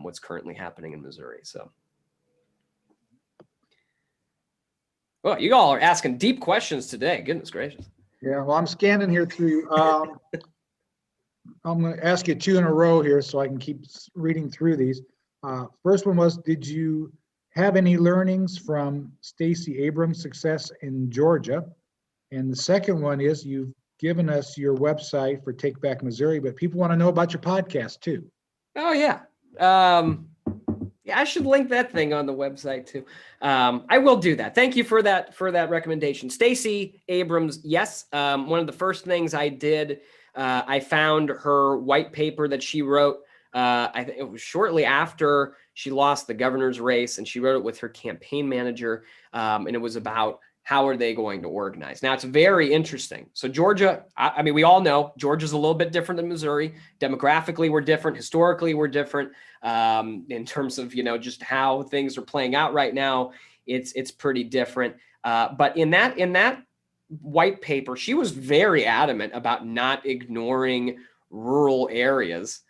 what's currently happening in Missouri. So. Well, you all are asking deep questions today. Goodness gracious. Yeah, well, I'm scanning here through. I'm going to ask you two in a row here so I can keep reading through these. First one was, did you have any learnings from Stacey Abrams' success in Georgia? And the second one is, you've given us your website for Take Back Missouri, but people want to know about your podcast too. Oh, yeah. I should link that thing on the website too. I will do that. Thank you for that recommendation. Stacey Abrams, yes. One of the first things I did, I found her white paper that she wrote. I think it was shortly after she lost the governor's race, and she wrote it with her campaign manager. And it was about how are they going to organize. Now, it's very interesting. So Georgia, I mean, we all know Georgia's a little bit different than Missouri. Demographically, we're different. Historically, we're different. In terms of, just how things are playing out right now, it's pretty different. But in that white paper, she was very adamant about not ignoring rural areas,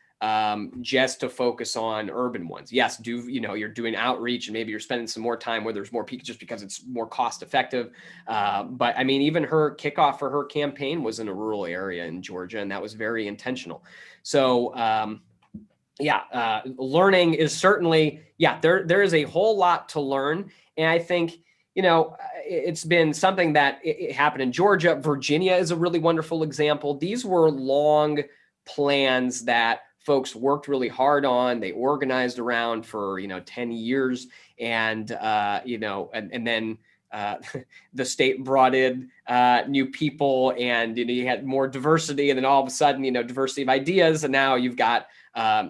just to focus on urban ones. Yes, you're doing outreach and maybe you're spending some more time where there's more people just because it's more cost effective. But I mean, even her kickoff for her campaign was in a rural area in Georgia, and that was very intentional. So, learning is certainly, there is a whole lot to learn. And I think, it's been something that it happened in Georgia. Virginia is a really wonderful example. These were long plans that folks worked really hard on. They organized around for, 10 years. And, and then the state brought in new people, and you had more diversity, and then all of a sudden, diversity of ideas. And now you've got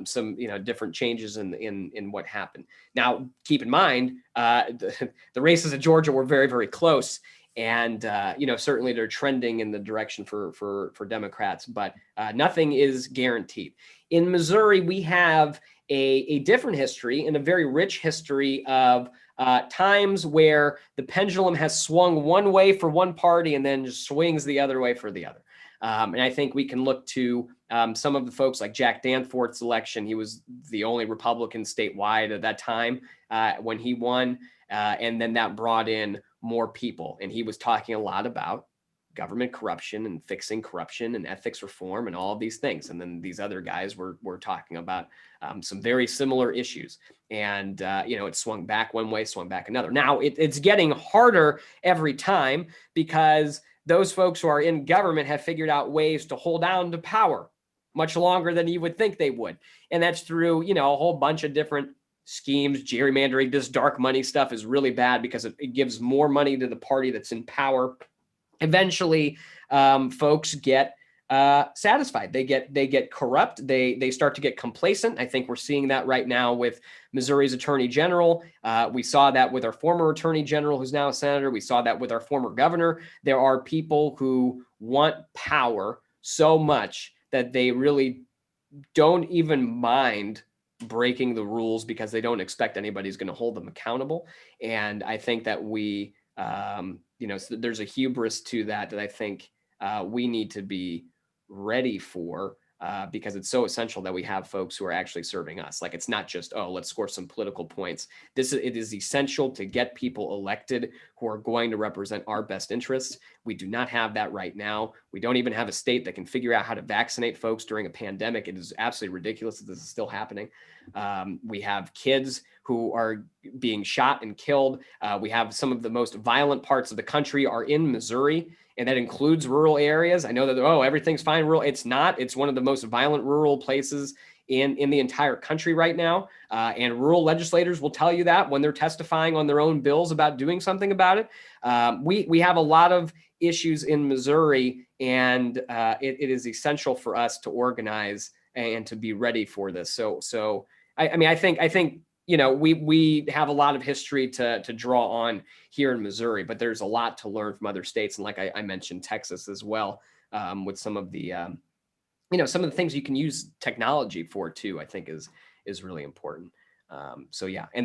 some, different changes in what happened. Now, keep in mind, the races in Georgia were very, very close. And, certainly they're trending in the direction for Democrats, but nothing is guaranteed. In Missouri, we have a different history and a very rich history of times where the pendulum has swung one way for one party and then just swings the other way for the other. And I think we can look to some of the folks like Jack Danforth's election. He was the only Republican statewide at that time when he won. And then that brought in more people. And he was talking a lot about government corruption and fixing corruption and ethics reform and all of these things. And then these other guys were talking about some very similar issues. And, it swung back one way, swung back another. Now it's getting harder every time because those folks who are in government have figured out ways to hold on to power much longer than you would think they would. And that's through, a whole bunch of different schemes. Gerrymandering, this dark money stuff is really bad because it gives more money to the party that's in power. Eventually, folks get satisfied. They get corrupt. They start to get complacent. I think we're seeing that right now with Missouri's Attorney General. We saw that with our former Attorney General, who's now a senator. We saw that with our former governor. There are people who want power so much that they really don't even mind breaking the rules because they don't expect anybody's going to hold them accountable. And I think that we so there's a hubris to that I think we need to be ready for because it's so essential that we have folks who are actually serving us. Like, it's not just, let's score some political points. It is essential to get people elected who are going to represent our best interests. We do not have that right now. We don't even have a state that can figure out how to vaccinate folks during a pandemic. It is absolutely ridiculous that this is still happening. We have kids who are being shot and killed. We have some of the most violent parts of the country are in Missouri, and that includes rural areas. I know that, everything's fine rural. It's not. It's one of the most violent rural places in the entire country right now. And rural legislators will tell you that when they're testifying on their own bills about doing something about it. We have a lot of issues in Missouri, and it is essential for us to organize and to be ready for this. So I think we have a lot of history to draw on here in Missouri, but there's a lot to learn from other states. And like I mentioned, Texas as well, with some of the, some of the things you can use technology for too, I think is really important. And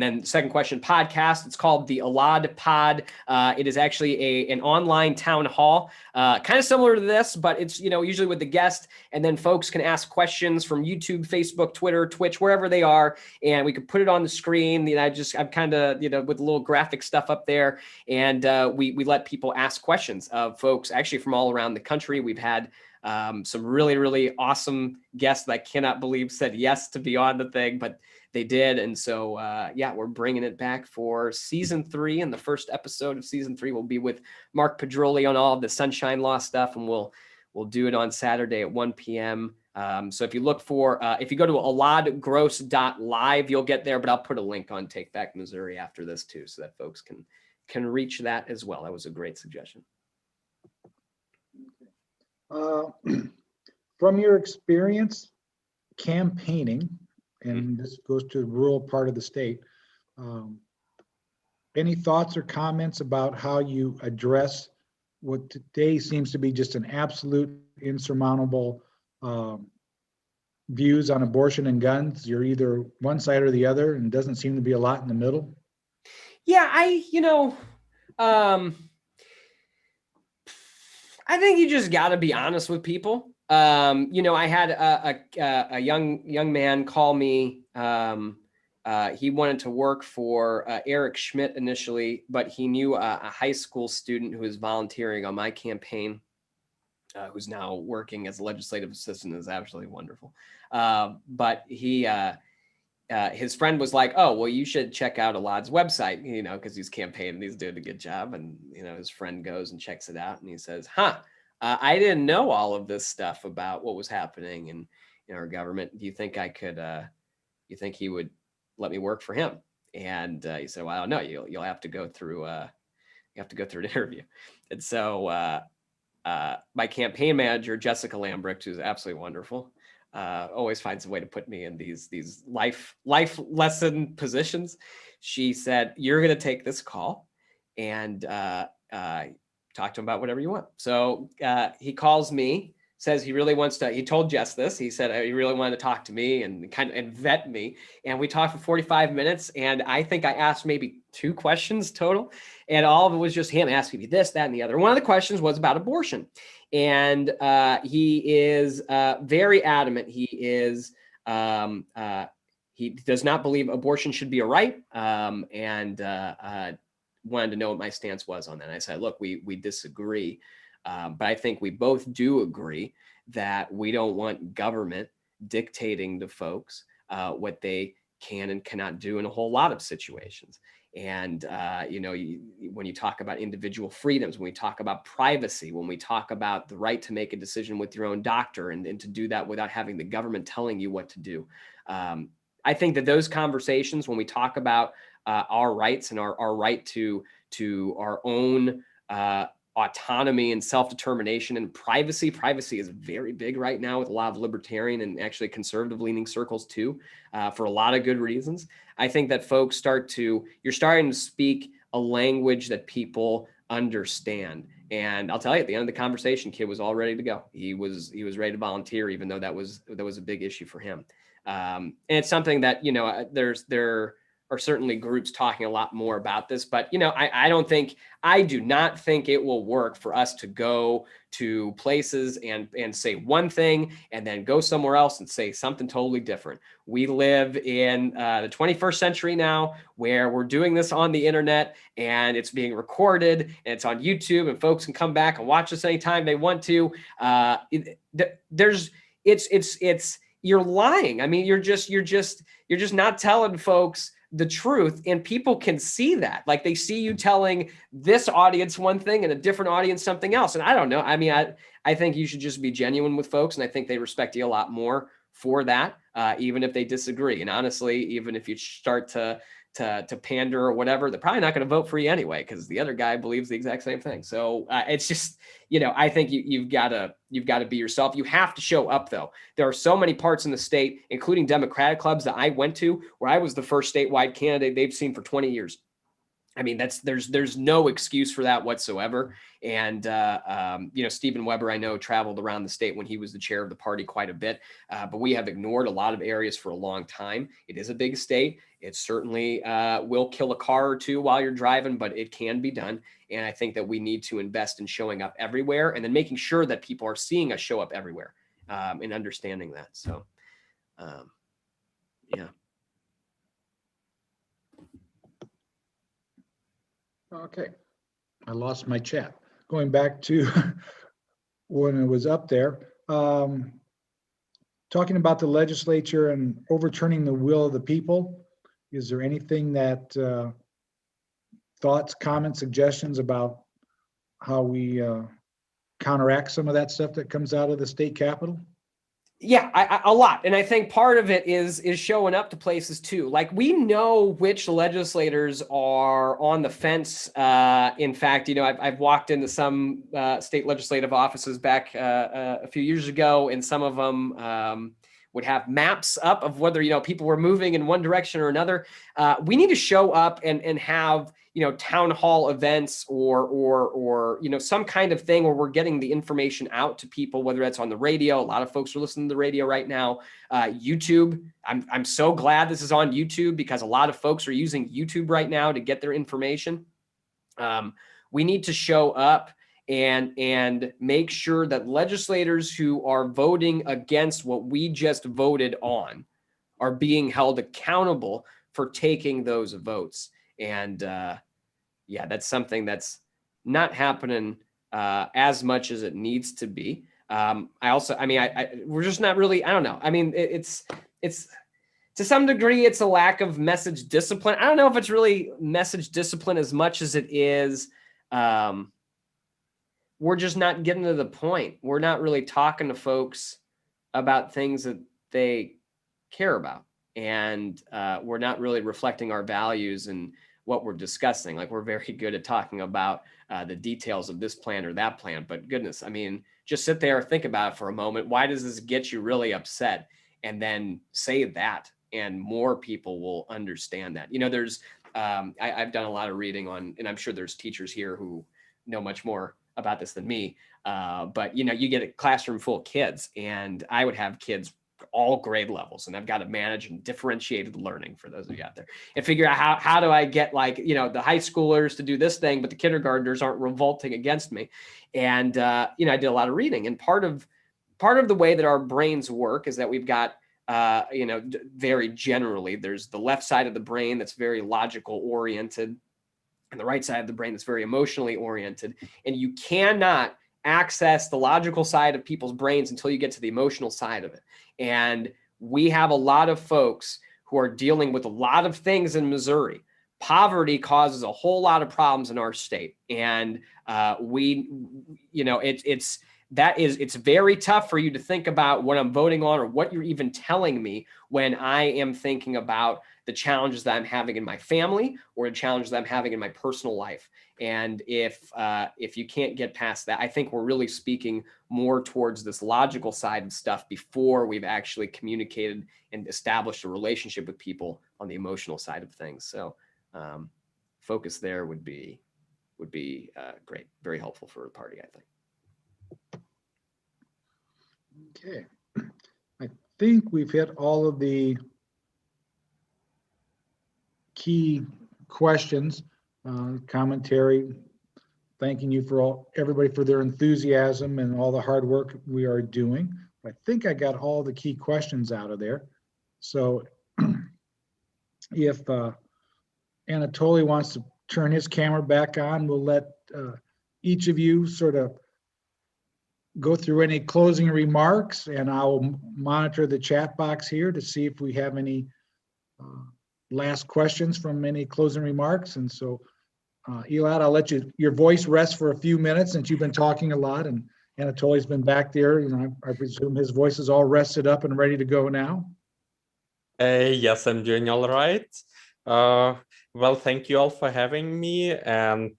then the second question, podcast, it's called the Elad Pod. It is actually an online town hall, kind of similar to this, but it's, usually with the guest, and then folks can ask questions from YouTube, Facebook, Twitter, Twitch, wherever they are. And we could put it on the screen. I'm kind of, with a little graphic stuff up there. And we let people ask questions of folks actually from all around the country. We've had some really, really awesome guests that I cannot believe said yes to be on the thing, but they did. And so, we're bringing it back for season 3. And the first episode of season 3 will be with Mark Pedroli on all of the Sunshine Law stuff. And we'll do it on Saturday at 1 p.m. So if you look for, if you go to eladgross.live, you'll get there, but I'll put a link on Take Back Missouri after this too, so that folks can reach that as well. That was a great suggestion. From your experience campaigning, and this goes to the rural part of the state, any thoughts or comments about how you address what today seems to be just an absolute insurmountable views on abortion and guns? You're either one side or the other, and doesn't seem to be a lot in the middle. Yeah, I think you just got to be honest with people. I had a young man call me. He wanted to work for Eric Schmidt initially, but he knew a high school student who was volunteering on my campaign, who's now working as a legislative assistant. Is absolutely wonderful. But his friend was like, "Oh, well, you should check out Elad's website, because he's campaigning, he's doing a good job." And, his friend goes and checks it out, and he says, I didn't know all of this stuff about what was happening in our government. Do you think I could, you think he would let me work for him? And he said, well, I don't know, you'll have to go through, an interview. And so my campaign manager, Jessica Lambrecht, who's absolutely wonderful, always finds a way to put me in these life lesson positions. She said, you're going to take this call and talk to him about whatever you want. So he calls me says he really wants to, he told Jess this, he said he really wanted to talk to me and and vet me. And we talked for 45 minutes. And I think I asked maybe 2 questions total. And all of it was just him asking me this, that, and the other. One of the questions was about abortion. And he is very adamant. He does not believe abortion should be a right, and wanted to know what my stance was on that. And I said, look, we disagree, but I think we both do agree that we don't want government dictating to folks what they can and cannot do in a whole lot of situations. And, when you talk about individual freedoms, when we talk about privacy, when we talk about the right to make a decision with your own doctor and to do that without having the government telling you what to do. I think that those conversations, when we talk about our rights and our right to our own autonomy and self-determination and privacy is very big right now with a lot of libertarian and actually conservative leaning circles too, for a lot of good reasons. I think that folks you're starting to speak a language that people understand. And I'll tell you, at the end of the conversation, kid was all ready to go. He was ready to volunteer, even though that was a big issue for him. And it's something that, there are certainly groups talking a lot more about this, but, I do not think it will work for us to go to places and say one thing and then go somewhere else and say something totally different. We live in the 21st century now, where we're doing this on the internet and it's being recorded and it's on YouTube and folks can come back and watch us anytime they want to. You're lying. I mean, you're just not telling folks the truth, and people can see that. Like, they see you telling this audience one thing and a different audience something else. And I don't know. I mean, I think you should just be genuine with folks, and I think they respect you a lot more for that, even if they disagree. And honestly, even if you start to pander or whatever, they're probably not going to vote for you anyway, because the other guy believes the exact same thing. So it's just, I think you've got to be yourself. You have to show up, though. There are so many parts in the state, including Democratic clubs that I went to, where I was the first statewide candidate they've seen for 20 years. I mean, there's no excuse for that whatsoever. And, Stephen Weber, I know, traveled around the state when he was the chair of the party quite a bit, but we have ignored a lot of areas for a long time. It is a big state. It certainly will kill a car or two while you're driving, but it can be done. And I think that we need to invest in showing up everywhere and then making sure that people are seeing us show up everywhere and understanding that. So, yeah. Okay, I lost my chat. Going back to when it was up there, talking about the legislature and overturning the will of the people. Is there anything that thoughts, comments, suggestions about how we counteract some of that stuff that comes out of the state capitol? Yeah, a lot. And I think part of it is showing up to places too. Like, we know which legislators are on the fence. In fact, I've walked into some state legislative offices back a few years ago, and some of them would have maps up of whether, people were moving in one direction or another. We need to show up and have, town hall events or some kind of thing where we're getting the information out to people, whether that's on the radio. A lot of folks are listening to the radio right now. YouTube. I'm so glad this is on YouTube, because a lot of folks are using YouTube right now to get their information. We need to show up and make sure that legislators who are voting against what we just voted on are being held accountable for taking those votes. And that's something that's not happening as much as it needs to be. We're just not really, I don't know. I mean, it's to some degree, it's a lack of message discipline. I don't know if it's really message discipline as much as it is, we're just not getting to the point. We're not really talking to folks about things that they care about. And we're not really reflecting our values and what we're discussing. Like, we're very good at talking about the details of this plan or that plan. But goodness, I mean, just sit there and think about it for a moment. Why does this get you really upset? And then say that, and more people will understand that. There's, I've done a lot of reading on, and I'm sure there's teachers here who know much more about this than me. But you get a classroom full of kids, and I would have kids all grade levels, and I've got to manage and differentiated learning for those of you out there, and figure out how do I get the high schoolers to do this thing, but the kindergartners aren't revolting against me. And I did a lot of reading, and part of the way that our brains work is that we've got very generally, there's the left side of the brain that's very logical oriented, and the right side of the brain that's very emotionally oriented. And you cannot access the logical side of people's brains until you get to the emotional side of it. And we have a lot of folks who are dealing with a lot of things in Missouri. Poverty causes a whole lot of problems in our state. And it's very tough for you to think about what I'm voting on or what you're even telling me when I am thinking about the challenges that I'm having in my family or the challenges that I'm having in my personal life. And if you can't get past that, I think we're really speaking more towards this logical side of stuff before we've actually communicated and established a relationship with people on the emotional side of things. So focus there would be great, very helpful for the party, I think. Okay, I think we've hit all of the key questions, commentary. Thanking you for everybody for their enthusiasm and all the hard work we are doing. I think I got all the key questions out of there. So if Anatoly wants to turn his camera back on, we'll let each of you sort of go through any closing remarks, and I'll monitor the chat box here to see if we have any last questions from any closing remarks. And so, Elad, I'll let your voice rest for a few minutes since you've been talking a lot, and Anatoly's been back there. I presume his voice is all rested up and ready to go now. Yes, I'm doing all right. Well, thank you all for having me. And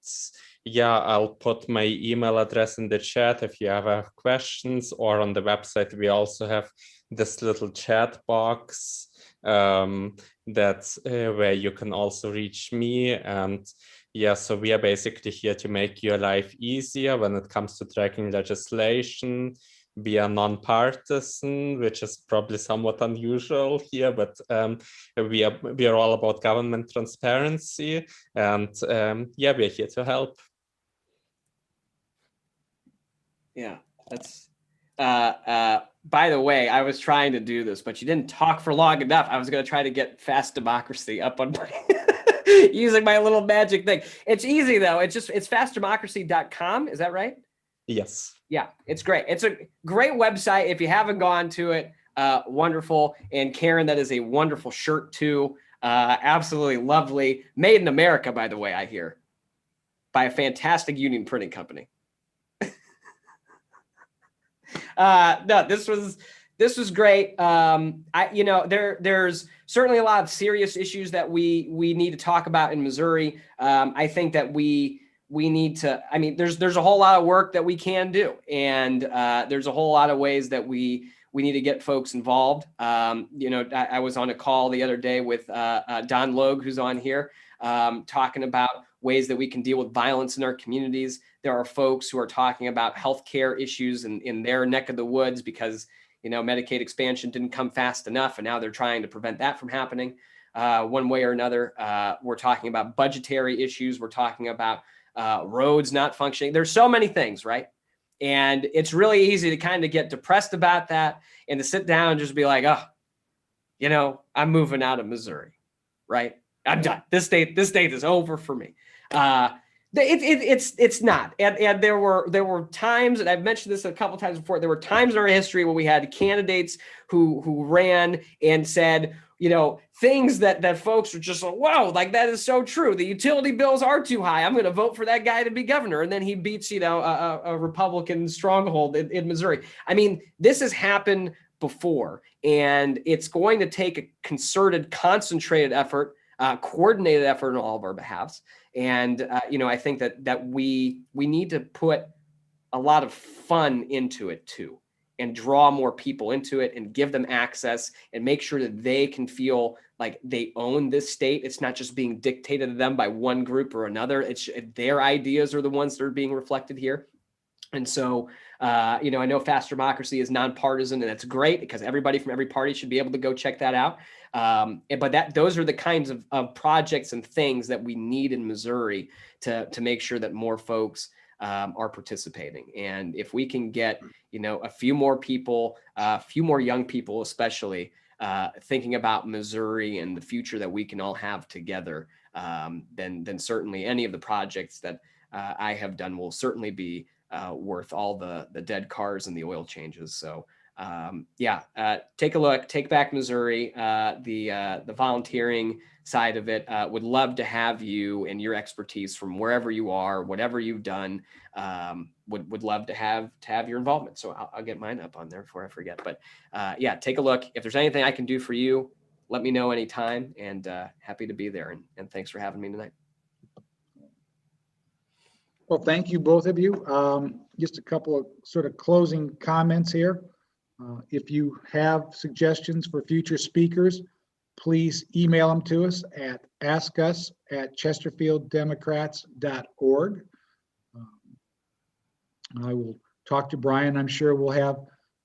yeah, I'll put my email address in the chat if you have questions, or on the website, we also have this little chat box that's where you can also reach me. And yeah, so we are basically here to make your life easier when it comes to tracking legislation. We are non-partisan, which is probably somewhat unusual here, but we are all about government transparency, and yeah, we're here to help. Yeah, that's by the way, I was trying to do this, but you didn't talk for long enough. I was going to try to get fast democracy up on my using my little magic thing. It's easy though. It's fastdemocracy.com. Is that right? Yes. Yeah, it's great. It's a great website. If you haven't gone to it, wonderful. And Karen, that is a wonderful shirt too. Absolutely lovely. Made in America, by the way, I hear, by a fantastic union printing company. No, this was great. There's certainly a lot of serious issues that we need to talk about in Missouri. I think that we need to, there's a whole lot of work that we can do. And there's a whole lot of ways that we need to get folks involved. I was on a call the other day with Don Logue, who's on here, talking about ways that we can deal with violence in our communities. There are folks who are talking about healthcare issues in their neck of the woods because, Medicaid expansion didn't come fast enough, and now they're trying to prevent that from happening one way or another. We're talking about budgetary issues. We're talking about roads not functioning. There's so many things, right? And it's really easy to kind of get depressed about that and to sit down and just be like, I'm moving out of Missouri, right? I'm done. This state is over for me. It's not. And there were times, and I've mentioned this a couple times before, there were times in our history when we had candidates who ran and said, things that folks were just like, whoa, like that is so true. The utility bills are too high. I'm going to vote for that guy to be governor. And then he beats, a Republican stronghold in Missouri. This has happened before, and it's going to take a concerted, concentrated effort, coordinated effort on all of our behalves. And, I think that we need to put a lot of fun into it too, and draw more people into it and give them access and make sure that they can feel like they own this state. It's not just being dictated to them by one group or another. It's their ideas are the ones that are being reflected here. And so, I know Fast Democracy is nonpartisan, and that's great because everybody from every party should be able to go check that out. But those are the kinds of projects and things that we need in Missouri to make sure that more folks are participating. And if we can get, a few more people, a few more young people, especially thinking about Missouri and the future that we can all have together, then certainly any of the projects that I have done will certainly be worth all the dead cars and the oil changes. So take a look, Take Back Missouri, the volunteering side of it. Would love to have you and your expertise from wherever you are, whatever you've done. Would love to have your involvement. So I'll get mine up on there before I forget. But take a look. If there's anything I can do for you, let me know anytime, and happy to be there. And thanks for having me tonight. Well, thank you, both of you. Just a couple of sort of closing comments here. If you have suggestions for future speakers, please email them to us at askus@chesterfielddemocrats.org. I will talk to Brian. I'm sure we'll have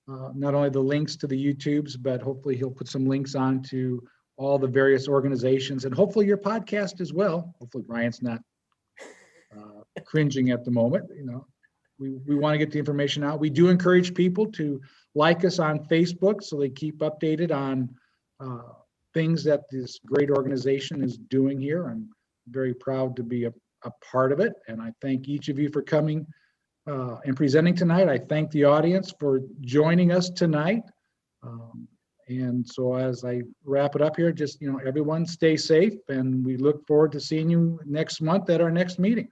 not only the links to the YouTubes, but hopefully he'll put some links on to all the various organizations, and hopefully your podcast as well. Hopefully Brian's not cringing at the moment. We want to get the information out. We do encourage people to like us on Facebook so they keep updated on things that this great organization is doing here. I'm very proud to be a part of it, and I thank each of you for coming and presenting tonight. I thank the audience for joining us tonight. And so as I wrap it up here, just, everyone stay safe, and we look forward to seeing you next month at our next meeting.